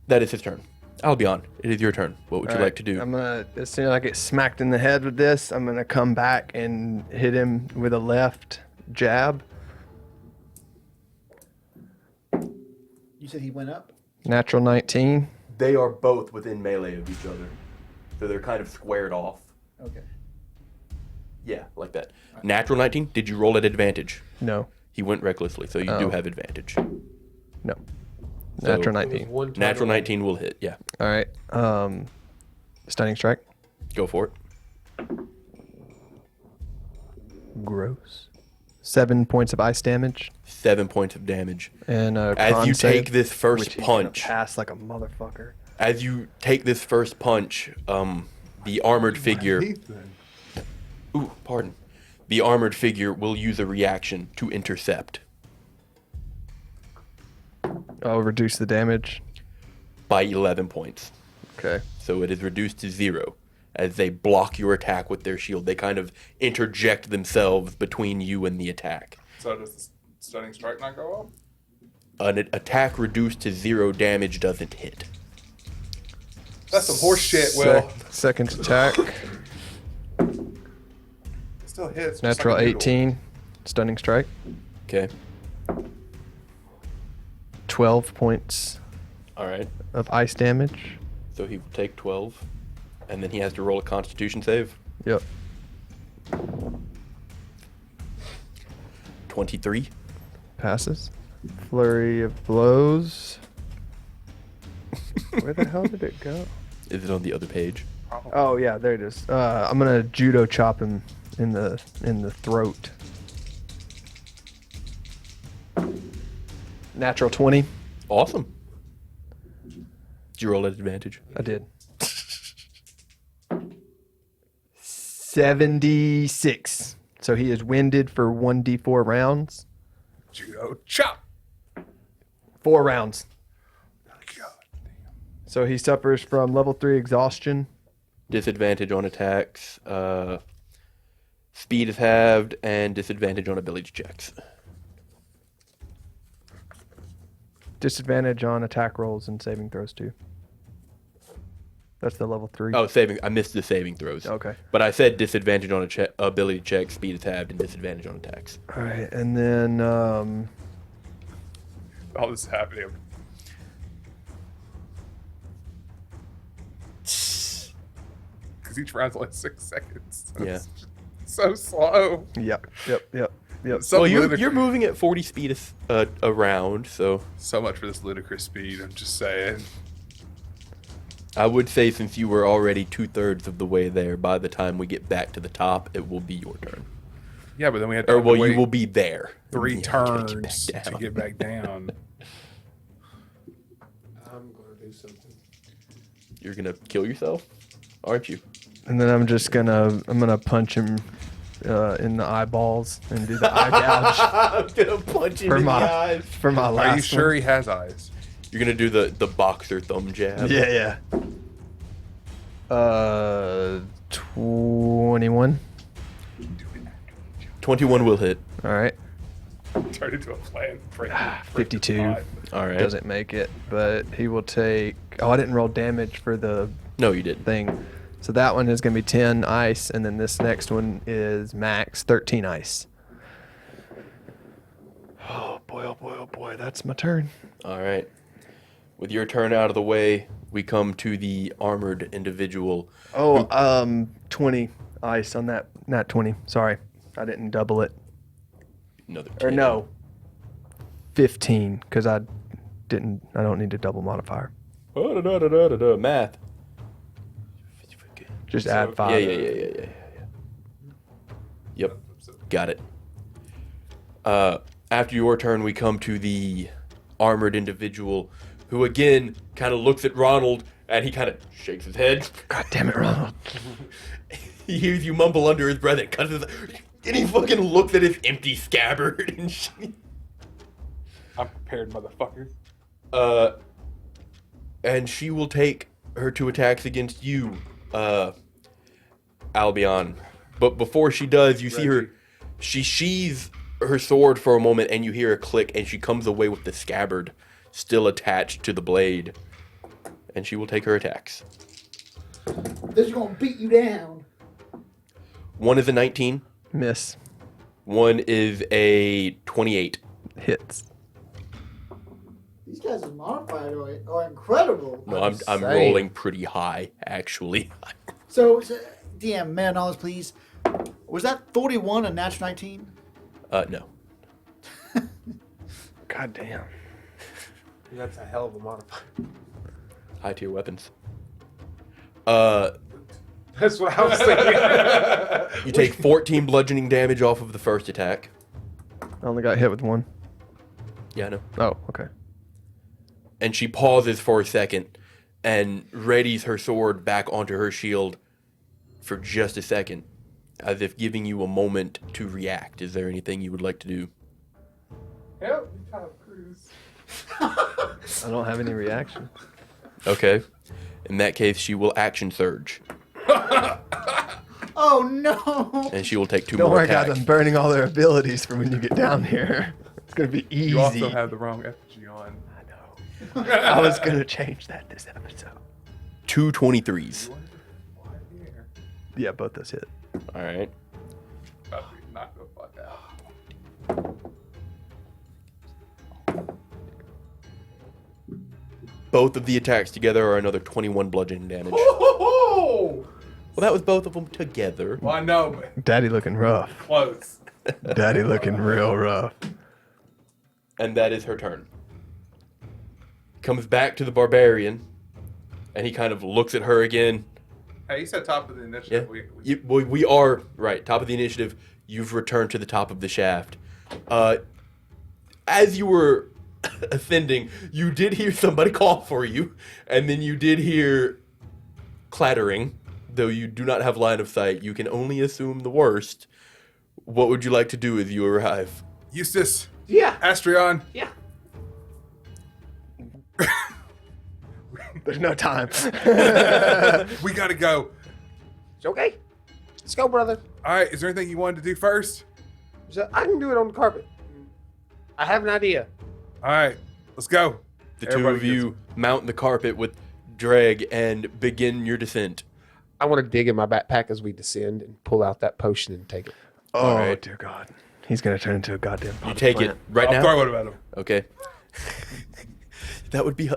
that is his turn. Albion, it is your turn. What would you All like right, to do? I'm gonna, as soon as I get smacked in the head with this, I'm gonna come back and hit him with a left jab. You said he went up? Natural 19. They are both within melee of each other. So they're kind of squared off. Okay. Yeah, like that. Natural 19, did you roll at advantage? No. He went recklessly, so you do Oh. have advantage. No. So- Natural It was 19. one total. Natural 19 will hit, yeah. All right. Stunning strike. Go for it. Gross. 7 points of ice damage. 7 points of damage. And As con you save, take this which first he's gonna punch, pass like a motherfucker. as you take this first punch, the armored figure, ooh, pardon, the armored figure will use a reaction to intercept. Oh, reduce the damage. by 11 points. Okay. So it is reduced to 0 as they block your attack with their shield. They kind of interject themselves between you and the attack. So does the stunning strike not go up? An attack reduced to 0 damage doesn't hit. That's some horse shit, Will. Second attack. Still hits. just Natural like a noodle. 18. Stunning strike. Okay. 12 points All right. of ice damage. So he will take 12. And then he has to roll a constitution save. Yep. 23. Passes. Flurry of blows. Where the hell did it go? Is it on the other page? Oh yeah, there it is. I'm gonna judo chop him in the throat. Natural 20. Awesome. Did you roll at advantage? I did. 76. So he is winded for 1d4 rounds. Judo chop. 4 rounds. God. So he suffers from level 3 exhaustion. Disadvantage on attacks. Speed is halved, and disadvantage on ability checks. Disadvantage on attack rolls and saving throws too. That's the level 3. Oh, saving. I missed the saving throws. Okay. But I said disadvantage on ability check, speed is halved, and disadvantage on attacks. All right, and then All this is happening. Because each round's only 6 seconds. Yeah. So slow. yep. So Well, you're ludicrous. moving at 40 speed around, so So much for this ludicrous speed. I'm just saying. I would say since you were already 2/3 of the way there, by the time we get back to the top, it will be your turn. Yeah, but then we had to Or, well, wait you will be there. 3 Yeah, you gotta get turns back to down. get back down. I'm gonna do something. You're going to kill yourself, aren't you? And then I'm gonna punch him in the eyeballs and do the eye gouge I'm going to punch him for in my the eyes. for my last. Are you sure one. he has eyes? You're going to do the boxer thumb jab. Yeah. 21. 21 will hit. All right. Turned into a plan. 52. All right. Doesn't make it, but he will take. Oh, I didn't roll damage for the No, you didn't. thing. So that one is going to be 10 ice, and then this next one is max 13 ice. Oh boy, that's my turn. All right. With your turn out of the way, we come to the armored individual. 20 ice on that. Not 20. Sorry, I didn't double it. Another Or 10. no, 15, because I don't need a double modifier. Math. Just So- add 5. Yeah. Yep. Got it. After your turn, we come to the armored individual who, again, kind of looks at Ronald and he kind of shakes his head. God damn it, Ronald. He hears you mumble under his breath and cuts his. And he fucking looks at his empty scabbard and shit. I'm prepared, motherfucker. And she will take her 2 attacks against you, Albion. But before she does, you see her. She sheathes her sword for a moment, and you hear a click, and she comes away with the scabbard still attached to the blade. And she will take her attacks. This is gonna beat you down. One is a 19. Miss. One is a 28. Hits. These guys' modifiers are incredible. No, I'm saying. rolling pretty high, actually. So, DM, man, knowledge, please. Was that 41 a natural 19? No. God damn. That's a hell of a modifier. High tier weapons. That's what I was thinking. You take 14 bludgeoning damage off of the first attack. I only got hit with 1. Yeah, I know. Oh, okay. And she pauses for a second and readies her sword back onto her shield for just a second, as if giving you a moment to react. Is there anything you would like to do? Help me, Tom Cruise. I don't have any reaction. Okay. In that case, she will action surge, Oh no! and she will take 2 Don't more worry, guys. attacks. I'm burning all their abilities for when you get down here. It's gonna be easy. You also have the wrong effigy on. I know. I was gonna change that this episode. 2 23s. Yeah, both those hit. All right. About to be knocked the fuck out. Both of the attacks together are another 21 bludgeoning damage. Oh! Well, that was both of them together. Well, I know, but Daddy looking rough. close. Daddy looking real rough. And that is her turn. Comes back to the barbarian, and he kind of looks at her again. Hey, you said top of the Yeah, initiative. we are right. Top of the initiative. You've returned to the top of the shaft. As you were ascending, you did hear somebody call for you, and then you did hear clattering. Though you do not have line of sight, you can only assume the worst. What would you like to do as you arrive? Eustiss, Yeah. Astrion. Yeah. There's no time. We gotta go. It's okay. Let's go, brother. All right, is there anything you wanted to do first? So I can do it on the carpet. I have an idea. All right, let's go. The Everybody two of you mount the carpet with Dregg and begin your descent. I want to dig in my backpack as we descend and pull out that potion and take it. Oh, Alright. dear God. He's going to turn into a goddamn You potted take plant. it right I'll now. throw it at him. Okay. That would be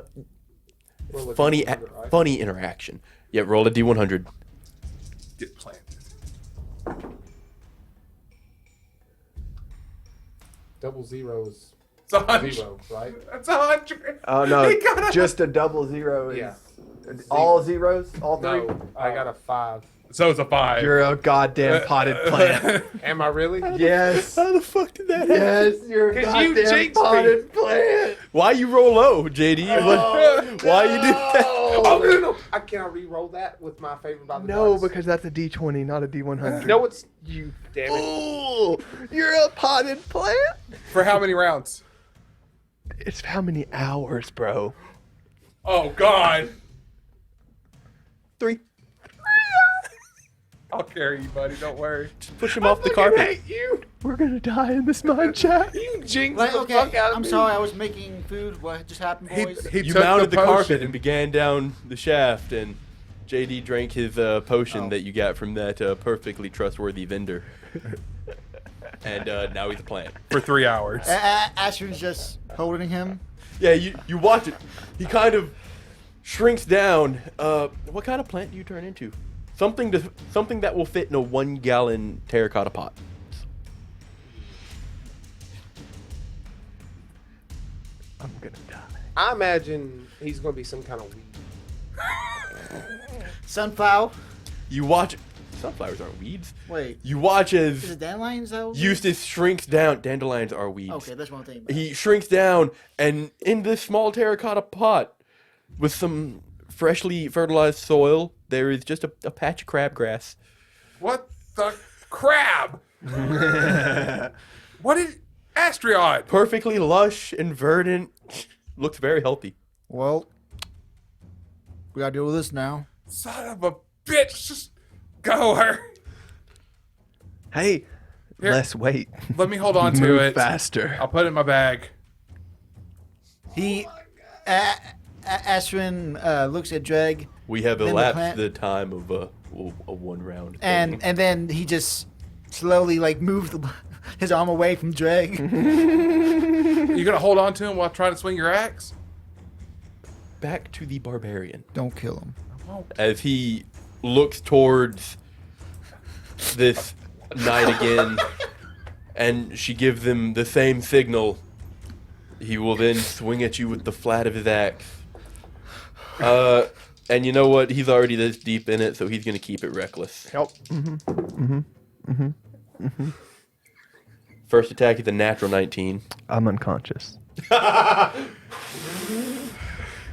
Roll a funny, D100, right? funny interaction. Yeah, roll a d100. Get planted. Double zeros. It's 100. 0, right? That's 100. Oh, no. He got a- Just a double zero. Is Yeah. All zeros? All three? No, I got a 5. So it's a 5. You're a goddamn potted plant. Am I really? Yes. How the fuck did that happen? Yes, you're a 'Cause you goddamn jinxed me. potted plant. Why you roll low, JD? Why you do that? Oh, no. I cannot re-roll that with my favor by the No, dice. because that's a D20, not a D100. No, it's you. Damn it. Ooh, you're a potted plant? For how many rounds? It's how many hours, bro? Oh, God. 3. I'll carry you, buddy. Don't worry. Push him off the carpet. Hate you. We're gonna die in this mine chat. You jinxed Like, the okay, fuck out of I'm me. sorry, I was making food. What just happened, boys? He You took mounted the carpet potion. and began down the shaft, and JD drank his potion that you got from that perfectly trustworthy vendor. And now he's a plant. For 3 hours. Astrion's just holding him. Yeah, you watch it. He kind of shrinks down. What kind of plant do you turn into? Something that will fit in a 1-gallon terracotta pot. I'm gonna die. I imagine he's going to be some kind of weed. Sunflower. You watch. Sunflowers aren't weeds. Wait, You watch is as it dandelions though? Eustiss shrinks down. Dandelions are weeds. Okay, that's one thing. He shrinks down, and in this small terracotta pot, with some freshly fertilized soil, there is just a patch of crabgrass. What the crab? What is Astrion? Perfectly lush and verdant. Looks very healthy. Well, we gotta deal with this now. Son of a bitch. Just go her. Hey, Here. less weight. Let me hold on to Move it. faster. I'll put it in my bag. He, Astrion looks at Dregg, We have Then the elapsed plant- the time of a 1 round. and then he just slowly like moves his arm away from Dregg. You gonna hold on to him while trying to swing your axe? back to the barbarian Don't kill him. as he looks towards this knight again, and she gives him the same signal. He will then swing at you with the flat of his axe. And you know what? He's already this deep in it, so he's gonna keep it reckless. Help. First attack is a natural 19. I'm unconscious.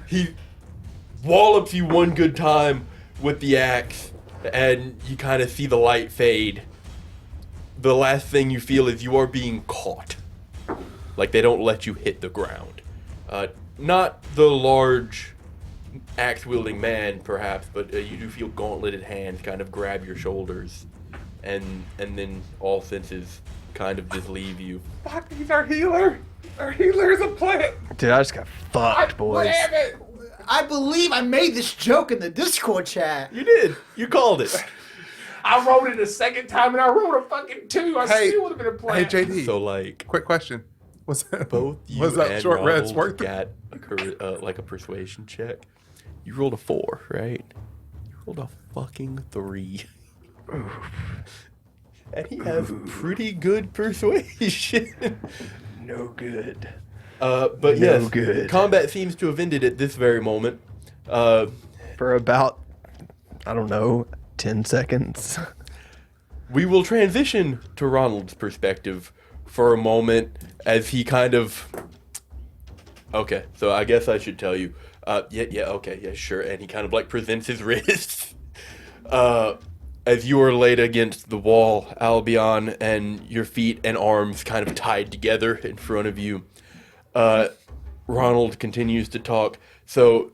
He wallops you one good time with the axe, and you kind of see the light fade. The last thing you feel is you are being caught. Like they don't let you hit the ground. Not the large axe-wielding man, perhaps, but you do feel gauntleted hands kind of grab your shoulders, and then all senses kind of just leave you. Fuck, he's our healer. Our healer is a plant. Dude, I just got fucked, boys. Damn it! I believe I made this joke in the Discord chat. You did. You called it. I rolled it a second time and I rolled a fucking 2. I still would have been a Hey, plant. JD. So like Quick question. Was that both you was that and short rest Ronald worth it? got like a persuasion check. You rolled a 4, right? You rolled a fucking 3. And he has pretty good persuasion. No good. But No yes, good. combat seems to have ended at this very moment. For about, I don't know, 10 seconds. We will transition to Ronald's perspective for a moment as he kind of... Okay, so I guess I should tell you. Okay, sure. And he kind of like presents his wrist. As you are laid against the wall, Albion, and your feet and arms kind of tied together in front of you. Ronald continues to talk. So,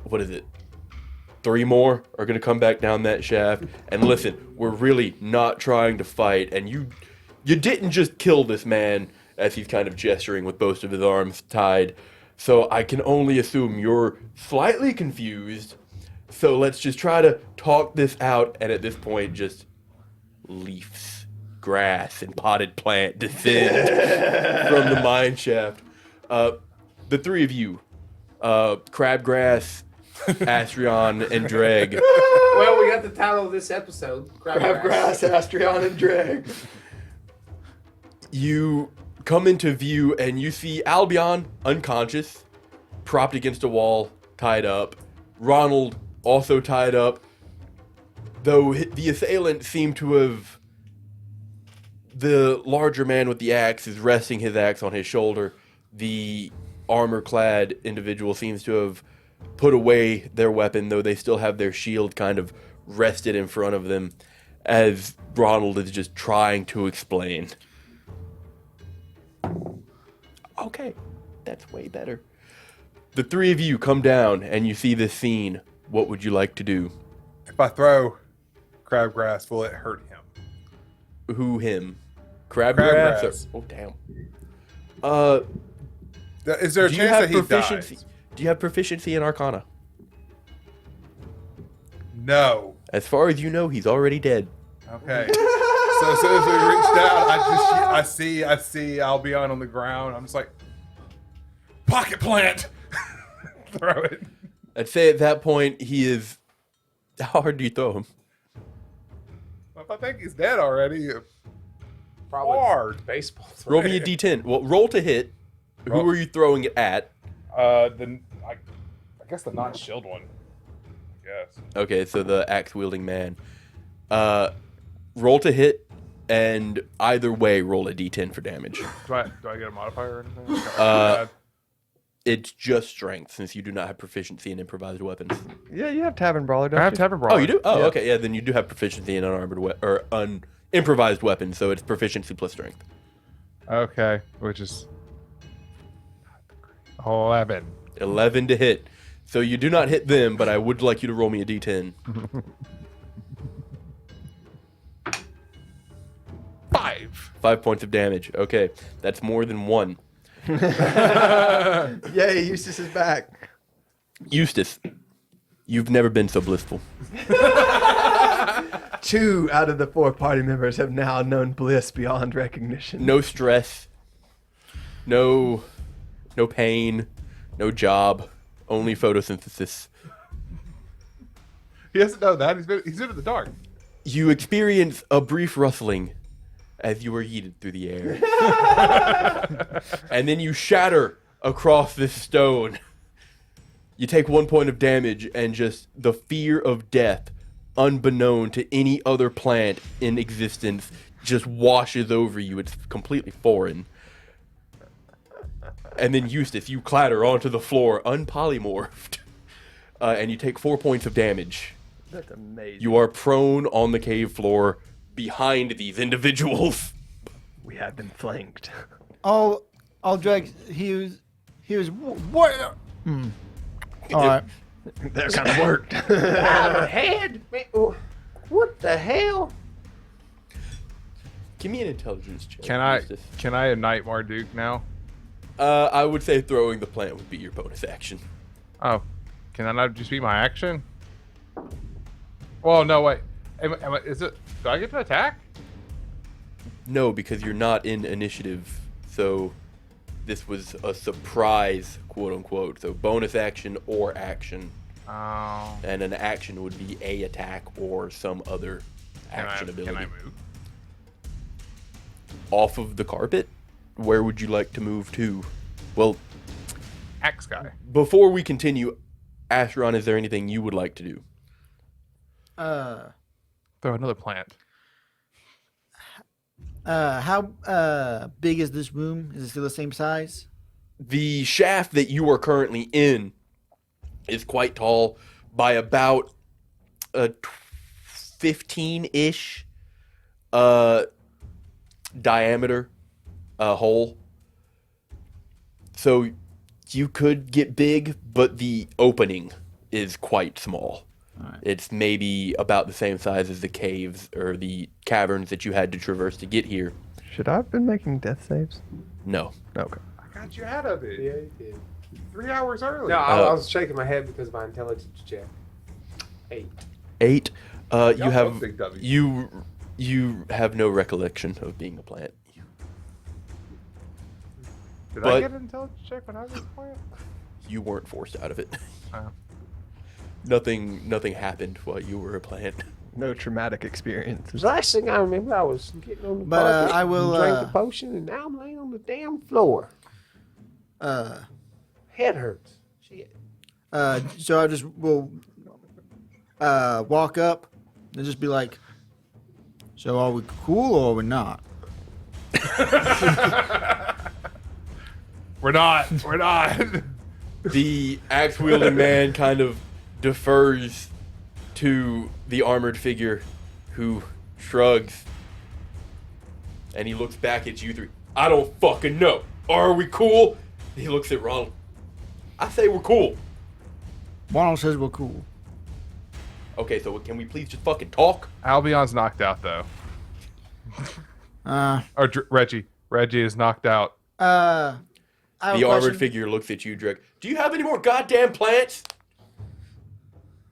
what is it? 3 more are going to come back down that shaft. And listen, we're really not trying to fight. And you didn't just kill this man, as he's kind of gesturing with both of his arms tied. So I can only assume you're slightly confused. So let's just try to talk this out. And at this point, just leaves, grass, and potted plant descend from the mine shaft. The 3 of you, Crabgrass, Astrion, and Dregg. Well, we got the title of this episode. Crabgrass, Astrion, and Dregg. You come into view and you see Albion unconscious, propped against a wall, tied up. Ronald also tied up, though the assailant seemed to have... The larger man with the axe is resting his axe on his shoulder. The armor-clad individual seems to have put away their weapon, though they still have their shield kind of rested in front of them, as Ronald is just trying to explain. Okay, that's way better. The 3 of you come down and you see this scene. What would you like to do? If I throw Crabgrass, will it hurt him? Who, him? Crabgrass? Crabgrass. Oh, damn. Is there a Do you chance have that he proficiency? dies? Do you have proficiency in Arcana? No. As far as you know, he's already dead. Okay. So as soon as we reach down, I see Albion on the ground. I'm just like, pocket plant. Throw it. I'd say at that point he is. How hard do you throw him? If I think he's dead already, Probably hard. baseball. Roll me a d10. Well, roll to hit. Roll. Who are you throwing it at? I guess the non-shield one. I guess. Okay, so the axe-wielding man. Roll to hit, and either way, roll a d10 for damage. Do I get a modifier or anything? It's just strength, since you do not have proficiency in improvised weapons. Yeah, you have Tavern Brawler, don't I have you? Tavern Brawler. Oh, you do? Oh, Yeah. okay. Yeah, then you do have proficiency in improvised weapons, so it's proficiency plus strength. Okay, which is 11. 11 to hit. So you do not hit them, but I would like you to roll me a d10. 5. 5 points of damage. Okay, that's more than 1. Yay, Eustiss is back. Eustiss, you've never been so blissful. 2 out of the 4 party members have now known bliss beyond recognition. No stress, no pain, no job, only photosynthesis. He doesn't know that. He's been in the dark. You experience a brief rustling as you are yeeted through the air. And then you shatter across this stone. You take 1 point of damage, and just the fear of death, unbeknown to any other plant in existence, just washes over you. It's completely foreign. And then Eustiss, you clatter onto the floor, unpolymorphed. And you take 4 points of damage. That's amazing. You are prone on the cave floor behind these individuals. We have been flanked. I'll Dregg. He was what? Hmm. All right. That kind of worked. Out of my head. Man, what the hell? Give me an intelligence check. Can I Eustiss. ignite Marduk now? I would say throwing the plant would be your bonus action. Oh, can that not just be my action? Well, no, wait. Is it? Do I get to attack? No, because you're not in initiative, so this was a surprise, quote unquote. So bonus action or action, Oh. and an action would be a attack or some other Can action ability. I move? Off of the carpet? Where would you like to move to? Well, Axe guy. before we continue, Astrion, is there anything you would like to do? Throw another plant. How big is this room? Is it still the same size? The shaft that you are currently in is quite tall by about a 15-ish diameter hole. So you could get big, but the opening is quite small. Alright. It's maybe about the same size as the caves or the caverns that you had to traverse to get here. Should I have been making death saves? No. Okay. I got you out of it. Yeah, you did. 3 hours early. No, I was shaking my head because of my intelligence check. 8. 8. Y'all You have both big W's. you have no recollection of being a plant. Did but- I get an intelligence check when I was a plant? You weren't forced out of it. Oh. Nothing happened while you were a plant. No traumatic experiences. The last thing I remember, I was getting on the But, carpet I will, and drank the potion, and now I'm laying on the damn floor. Head hurts. Shit. So I just will walk up and just be like, so are we cool or are we not? We're not. We're not. The axe wielding man kind of defers to the armored figure, who shrugs, and he looks back at you three. I don't fucking know. Are we cool? He looks at Ronald. I say we're cool. Ronald says we're cool. Okay, so can we please just fucking talk? Albion's knocked out though. Or Reggie. Reggie is knocked out. I have The a armored question. figure looks at you, Dregg. Do you have any more goddamn plants?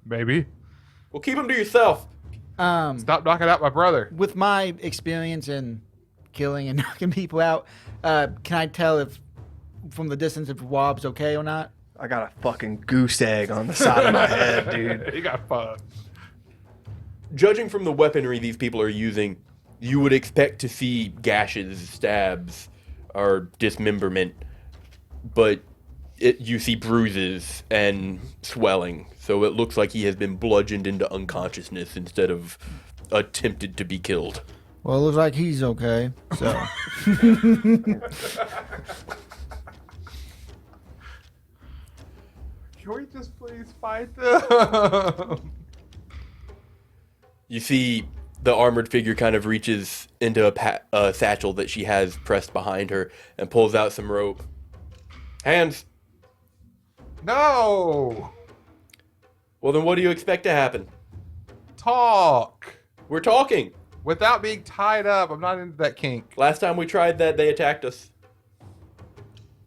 Maybe. Well, keep them to yourself. Stop knocking out my brother. With my experience in killing and knocking people out, can I tell if from the distance if Wobb's okay or not? I got a fucking goose egg on the side of my head, dude. He got fucked. Judging from the weaponry these people are using, you would expect to see gashes, stabs, or dismemberment, but you see bruises and swelling, so it looks like he has been bludgeoned into unconsciousness instead of attempted to be killed. Well, it looks like he's okay. So Can we just please fight them? You see the armored figure kind of reaches into a satchel that she has pressed behind her and pulls out some rope. Hands! No! Well, then what do you expect to happen? Talk! We're talking. Without being tied up. I'm not into that kink. Last time we tried that, they attacked us.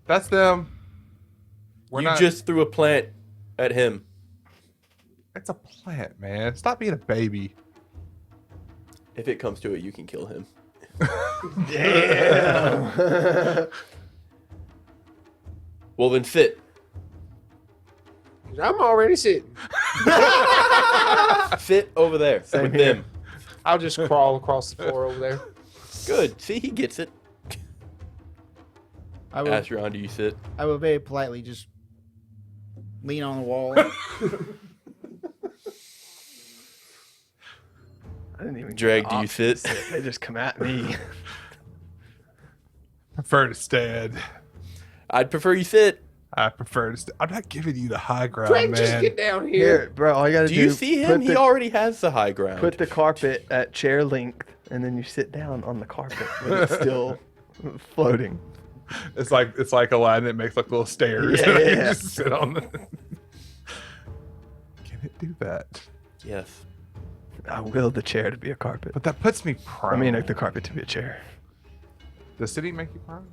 That's them. We're You not. just threw a plant at him. It's a plant, man. Stop being a baby. If it comes to it, you can kill him. Damn. Well, then sit. I'm already sitting. Sit over there with here. them. I'll just crawl across the floor over there. Good. See, he gets it. I will. Astrion, do you sit? I will very politely just lean on the wall. I didn't even Dregg, get do you off. sit? They just come at me. Prefer to stand. I'd prefer you sit. I prefer to stand. I'm not giving you the high ground, Dregg, just man. get down Here, here. bro, all you gotta Do do you see him? put He the, already has the high ground. put the carpet at chair length, and then you sit down on the carpet when it's still floating. It's like Aladdin. It makes like little stairs. Yeah, and you yeah. just sit on the. Can it do that? Yes. I will the chair to be a carpet. But that puts me prone. I mean, like the carpet to be a chair. Does city make you prone?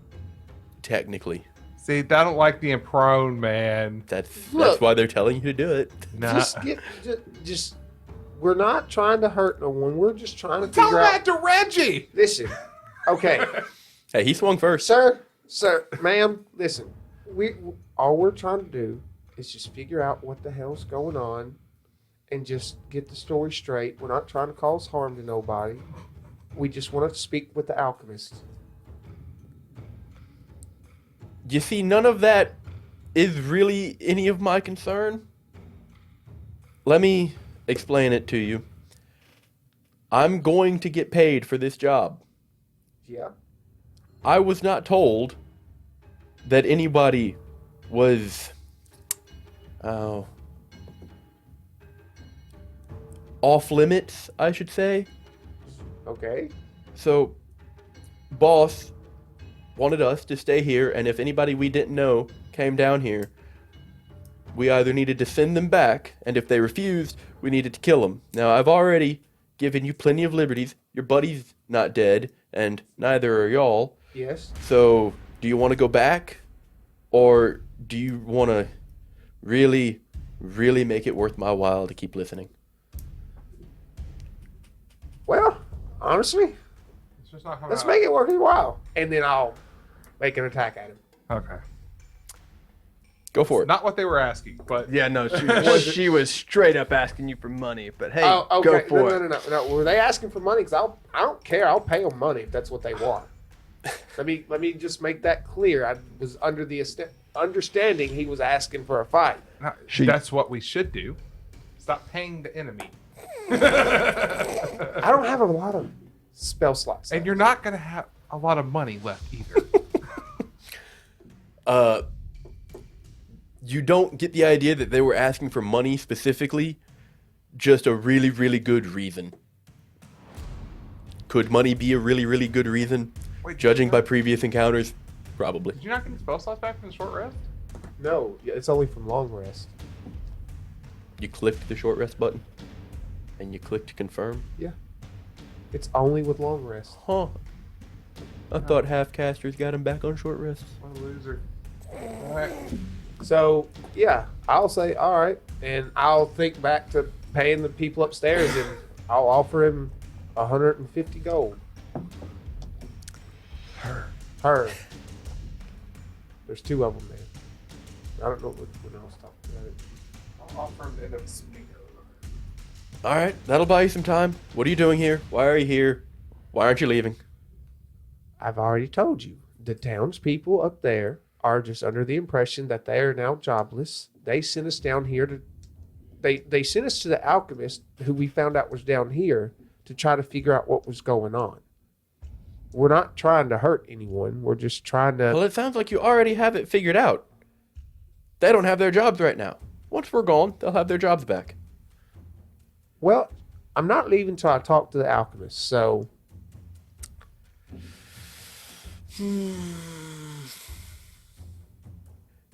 Technically. See, I don't like being prone, man. That's Look. why they're telling you to do it. Nah. Just we're not trying to hurt no one. We're just trying to Tell figure that out. to Reggie. Listen, okay, Hey, he swung first. sir, ma'am, listen. All we're trying to do is just figure out what the hell's going on, and just get the story straight. We're not trying to cause harm to nobody. We just want to speak with the alchemist. You see, none of that is really any of my concern. Let me explain it to you. I'm going to get paid for this job. Yeah. I was not told that anybody was off limits, I should say. Okay. So, boss wanted us to stay here, and if anybody we didn't know came down here, we either needed to send them back, and if they refused, we needed to kill them. Now, I've already given you plenty of liberties. Your buddy's not dead, and neither are y'all. Yes. So, do you want to go back? Or do you want to really, really make it worth my while to keep listening? Well, honestly, It's just not coming let's out. make it worth your while, and then I'll make an attack at him. Okay. Go for it. Not what they were asking, but Yeah, no, she was straight up asking you for money. But hey, Oh, okay. go for it. No. Were they asking for money? Because I don't care. I'll pay them money if that's what they want. Let me just make that clear. I was under the understanding he was asking for a fight. no, She- that's what we should do. Stop paying the enemy. I don't have a lot of spell slots. And you're not going to have a lot of money left either. You don't get the idea that they were asking for money specifically, just a really, really good reason. Could money be a really, really good reason? Wait, Judging by previous encounters, probably. Did you not get the spell slots back from the short rest? No, it's only from long rest. You clicked the short rest button, and you click to confirm. Yeah. It's only with long rest. Huh. I thought half casters got him back on short rest. What a loser. All right. So, yeah, I'll say, all right. And I'll think back to paying the people upstairs, and I'll offer him 150 gold. Her. There's two of them, man. I don't know which one I was talking about. I'll offer him to end up speaker. All right, that'll buy you some time. What are you doing here? Why are you here? Why aren't you leaving? I've already told you. The townspeople up there are just under the impression that they are now jobless. They sent us down here to... They sent us to the alchemist, who we found out was down here, to try to figure out what was going on. We're not trying to hurt anyone. We're just trying to... Well, it sounds like you already have it figured out. They don't have their jobs right now. Once we're gone, they'll have their jobs back. Well, I'm not leaving until I talk to the alchemist, so...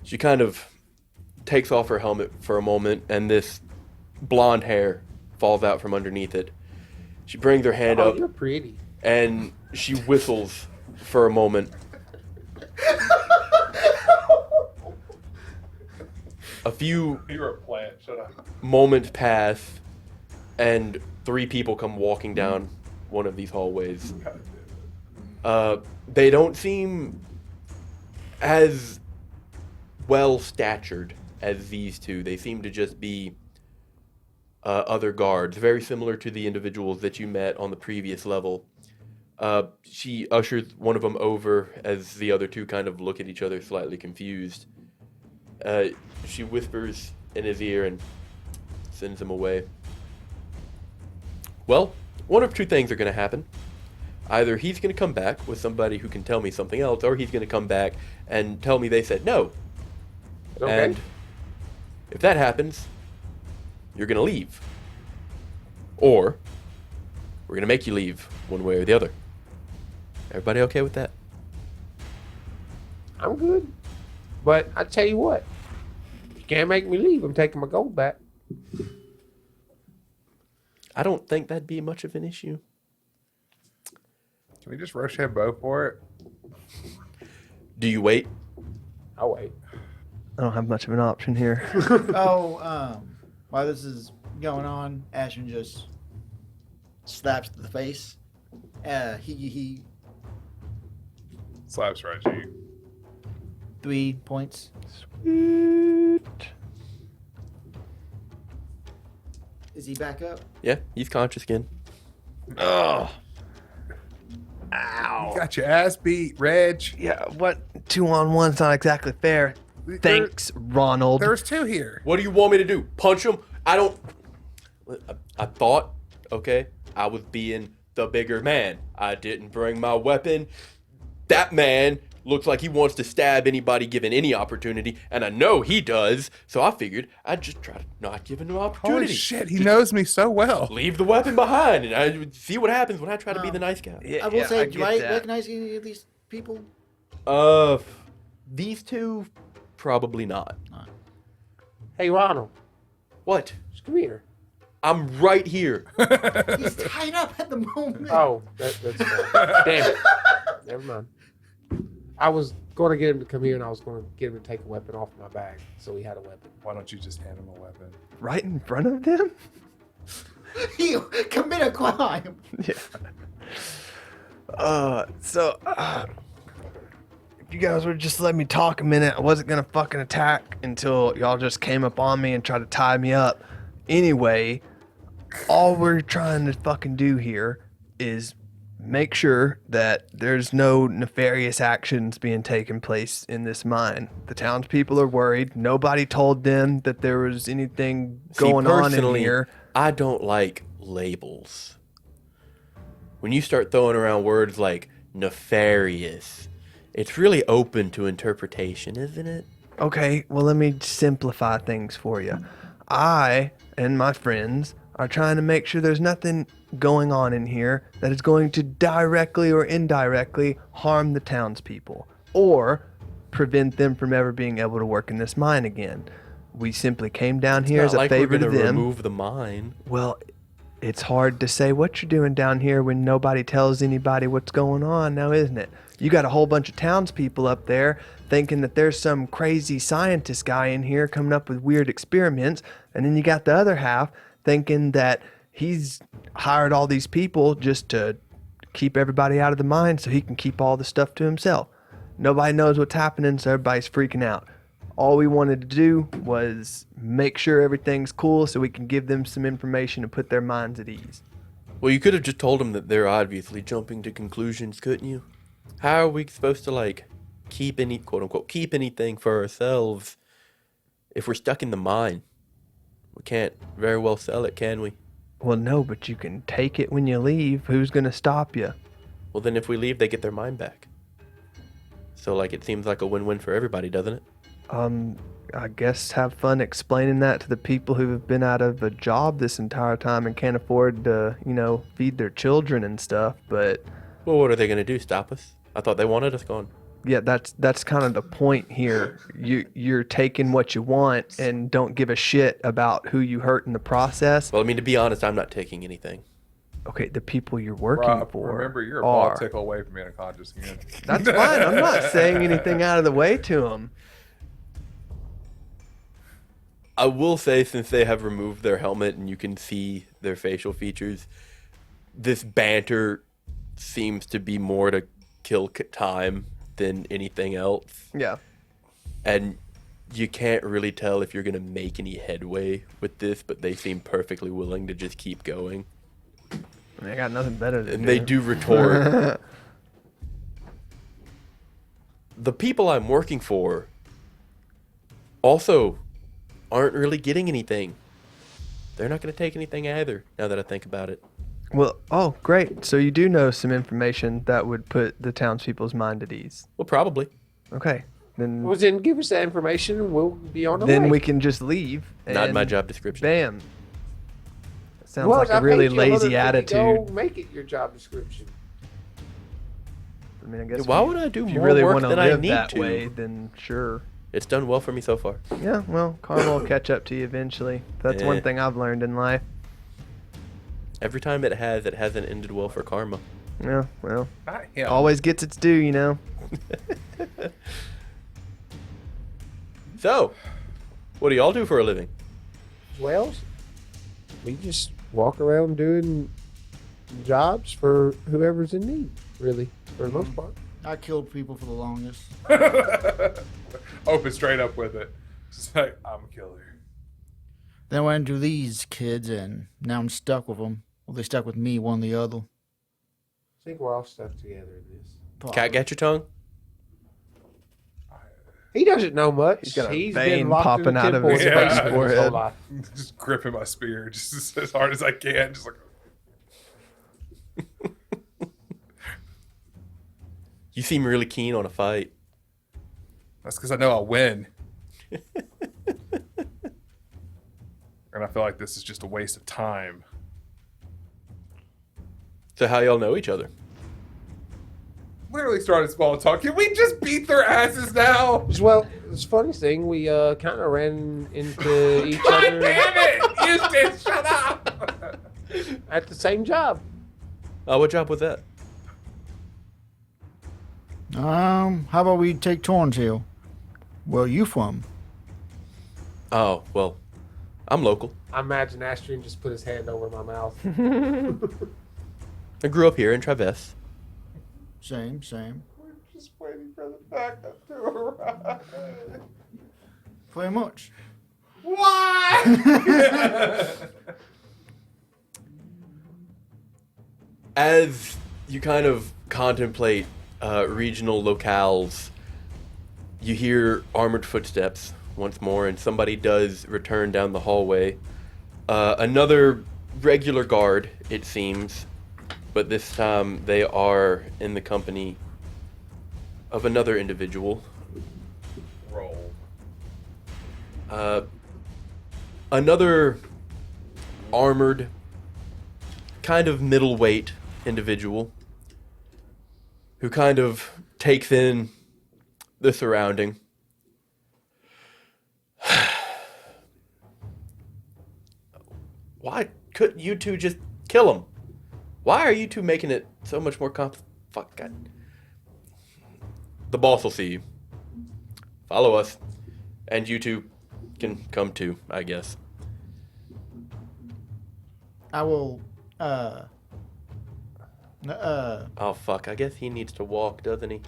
She kind of takes off her helmet for a moment, and this blonde hair falls out from underneath it. She brings her hand Oh, up, you're pretty. and she whistles for a moment. A few You're a plant. Shut up. moments pass, and three people come walking down one of these hallways. They don't seem as well statured as these two. They seem to just be other guards, very similar to the individuals that you met on the previous level. She ushers one of them over as the other two kind of look at each other, slightly confused. She whispers in his ear and sends him away. Well, one of two things are going to happen. Either he's going to come back with somebody who can tell me something else, or he's going to come back and tell me they said no. Okay. And if that happens, you're going to leave. Or we're going to make you leave one way or the other. Everybody okay with that? I'm good. But I tell you what, if you can't make me leave, I'm taking my gold back. I don't think that'd be much of an issue. Can we just rush him bow for it? Do you wait? I'll wait. I don't have much of an option here. While this is going on, Astrion just slaps to the face. He Slaps right at you. 3 points. Sweet. Is he back up? Yeah, he's conscious again. Oh. You Ow. got your ass beat, Reg. Yeah, what? 2-on-1's not exactly fair. Thanks, Ronald. There's two here. What do you want me to do? Punch him? I don't. I thought, okay, I was being the bigger man. I didn't bring my weapon. That man looks like he wants to stab anybody given any opportunity, and I know he does, so I figured I'd just try to not give him an opportunity. Holy shit, he knows me so well. Leave the weapon behind, and I would see what happens when I try to be the nice guy. Yeah, I will say, do get I that. recognize any of these people? These two, probably not. Hey, Ronald, What? just come here. I'm right here. He's tied up at the moment. Oh, that's fine. Damn it. Never mind. I was going to get him to come here, and I was going to get him to take a weapon off my bag, so he had a weapon. Why don't you just hand him a weapon? Right in front of them? He commit a crime. Yeah. If you guys would just let me talk a minute, I wasn't gonna fucking attack until y'all just came up on me and tried to tie me up. Anyway, all we're trying to fucking do here is make sure that there's no nefarious actions being taken place in this mine. The townspeople are worried. Nobody told them that there was anything going on in personally, here. I don't like labels. When you start throwing around words like nefarious, it's really open to interpretation, isn't it? Okay, well, let me simplify things for you. I and my friends are trying to make sure there's nothing going on in here that is going to directly or indirectly harm the townspeople or prevent them from ever being able to work in this mine again. We simply came down here as Not a like we're favor to gonna them. remove the mine. Well, it's hard to say what you're doing down here when nobody tells anybody what's going on now, isn't it? You got a whole bunch of townspeople up there thinking that there's some crazy scientist guy in here coming up with weird experiments, and then you got the other half thinking that he's hired all these people just to keep everybody out of the mine so he can keep all the stuff to himself. Nobody knows what's happening, so everybody's freaking out. All we wanted to do was make sure everything's cool so we can give them some information and put their minds at ease. Well, you could have just told them that they're obviously jumping to conclusions, couldn't you? How are we supposed to, like, keep any, quote-unquote, keep anything for ourselves if we're stuck in the mine? We can't very well sell it, can we? Well, no, but you can take it when you leave. Who's going to stop you? Well, then if we leave, they get their mine back. So, like, it seems like a win-win for everybody, doesn't it? I guess have fun explaining that to the people who have been out of a job this entire time and can't afford to, feed their children and stuff. But Well, what are they going to do, stop us? I thought they wanted us gone. yeah, that's kind of the point here. You're taking what you want and don't give a shit about who you hurt in the process. Well, I mean, to be honest, I'm not taking anything. Okay, the people you're working Rob, for remember, you're a are. ball tickle away from being unconscious again. That's fine. I'm not saying anything out of the way to them. I will say, since they have removed their helmet and you can see their facial features, this banter seems to be more to kill time than anything else. Yeah. And you can't really tell if you're going to make any headway with this, but they seem perfectly willing to just keep going. I got nothing better to And do. they do retort. The people I'm working for also aren't really getting anything. They're not going to take anything either, now that I think about it. Well, oh, great. So you do know some information that would put the townspeople's mind at ease. Well, probably. Okay. Then Well, then give us that information, and we'll be on the way. then we can just leave. Not in my and job description. Bam. Sounds Well, like I a really paid you $150 lazy to attitude. Go make it your job description. I mean, I guess Why would I do if you more really work want to than I live need that to? way, then sure. It's done well for me so far. Yeah, well, karma will catch up to you eventually. That's one Yeah. thing I've learned in life. Every time it hasn't ended well for karma. Yeah, well, Not him. always gets its due, you know. So, what do y'all do for a living? Well, we just walk around doing jobs for whoever's in need, really, for the most part. I killed people for the longest. Open straight up with it. Just like, I'm a killer. Then I went into these kids, and now I'm stuck with them. Well, they stuck with me, one or the other. I think we're all stuck together in this. Cat got your tongue? He doesn't know much. He's got a been vein locked popping in the out of temple his in face basement his forehead. whole life. Just gripping my spear just as hard as I can. Just like, You seem really keen on a fight. that's because I know I'll win. And I feel like this is just a waste of time. So how y'all know each other? Literally started small talk. Can we just beat their asses now? Well, it's a funny thing. We kind of ran into each God other damn it! Eustiss, shut up! at the same job. What job was that? How about we take Torntail? Where you from? Oh, well, I'm local. I imagine Astrion just put his hand over my mouth. I grew up here in Travis. Same. We're just waiting for the backup to arrive. Pretty much. Why? As you kind of contemplate regional locales, you hear armored footsteps once more, and somebody does return down the hallway. Another regular guard, it seems, but this time they are in the company of another individual. Roll. Another armored, kind of middleweight individual who kind of takes in the surrounding. Why couldn't you two just kill him? Why are you two making it so much more Fuck, God. The boss will see you. Follow us. And you two can come too, I guess. I will. Oh, fuck. I guess he needs to walk, doesn't he?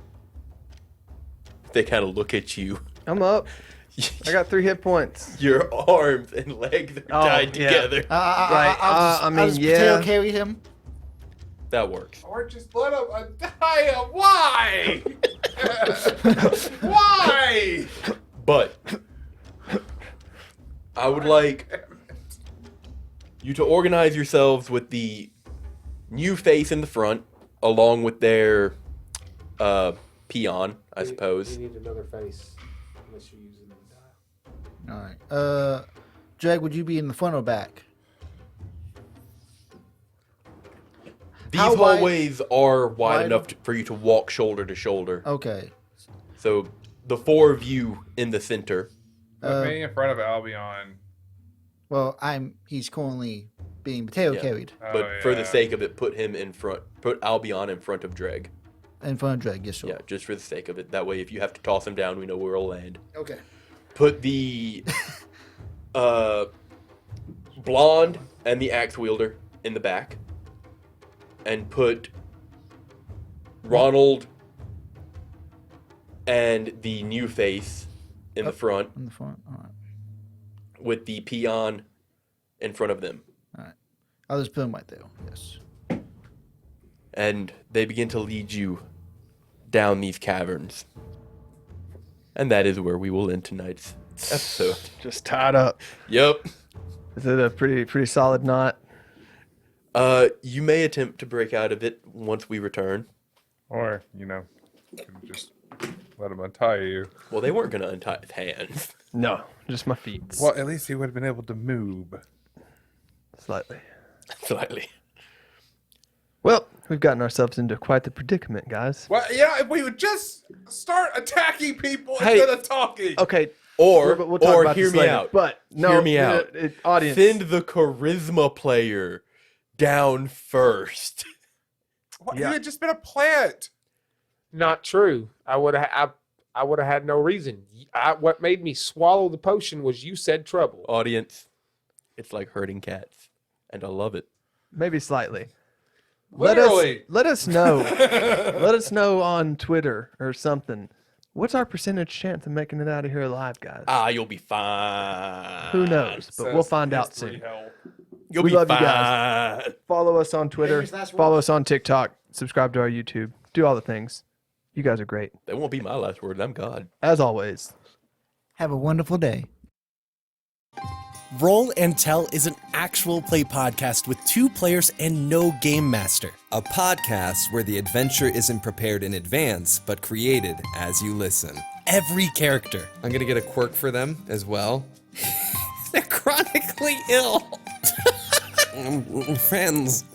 They kind of look at you. I'm up. I got 3 hit points. Your arms and legs are tied yeah. together. Right, I'll just yeah. carry him. That works. Or just let him die. Why? Why? But I would like you to organize yourselves with the new face in the front, along with their peon, I suppose. We need another face, unless you're using the dial. All right. Dregg, would you be in the front or back? These How wide- hallways are wide wide- enough for you to walk shoulder to shoulder. Okay. So the 4 of you in the center. Put me in front of Albion. Well, he's currently being potato Yeah. carried But for the sake of it, put him in front. Put Albion in front of Dregg. in front of Dregg. Yes, sir. Yeah, just for the sake of it. That way, if you have to toss him down, we know where he'll land. Okay. Put the blonde and the axe wielder in the back. And put Ronald and the new face in the front, In the front. All right. with the peon in front of them. I'll just put him right there. Yes. And they begin to lead you down these caverns. And that is where we will end tonight's episode. Just tied up. Yep. Is it a pretty solid knot? You may attempt to break out of it once we return. Or, you know, you can just let him untie you. Well, they weren't going to untie his hands. No, just my feet. Well, at least he would have been able to move. Slightly. Slightly. Well, We've gotten ourselves into quite the predicament, guys. Well, yeah, if we would just start attacking people Hey. instead of talking. Okay, Or, we'll talk about hear this me later. out. But no, Hear me out. Audience. Send the charisma player down first. What, Yeah. You had just been a plant. Not true. I would have had no reason. What made me swallow the potion was you said trouble. Audience, it's like herding cats, and I love it. Maybe slightly. Literally. Let us know. Let us know on Twitter or something. What's our percentage chance of making it out of here alive, guys? Ah, you'll be fine. Who knows? But we'll find out History soon. hell. You'll We be love you fine. guys. Follow us on Twitter. Famous last Follow words. us on TikTok. Subscribe to our YouTube. Do all the things. You guys are great. That won't be my last word. I'm God. As always. Have a wonderful day. Roll and Tell is an actual play podcast with 2 players and no game master. A podcast where the adventure isn't prepared in advance, but created as you listen. Every character. I'm gonna get a quirk for them as well. They're chronically ill. Friends,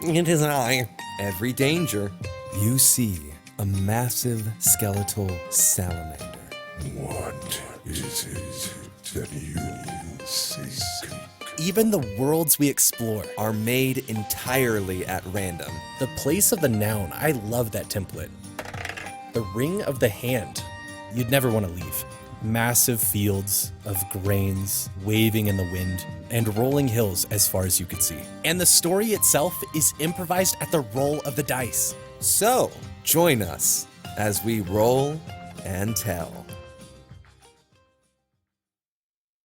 it is I. Every danger, you see a massive skeletal salamander. What is it that you seek? Even the worlds we explore. Are made entirely at random. The place of the noun. I love that template. The ring of the hand. You'd never want to leave. Massive fields of grains waving in the wind and rolling hills as far as you could see. And the story itself is improvised at the roll of the dice. So, join us as we roll and tell.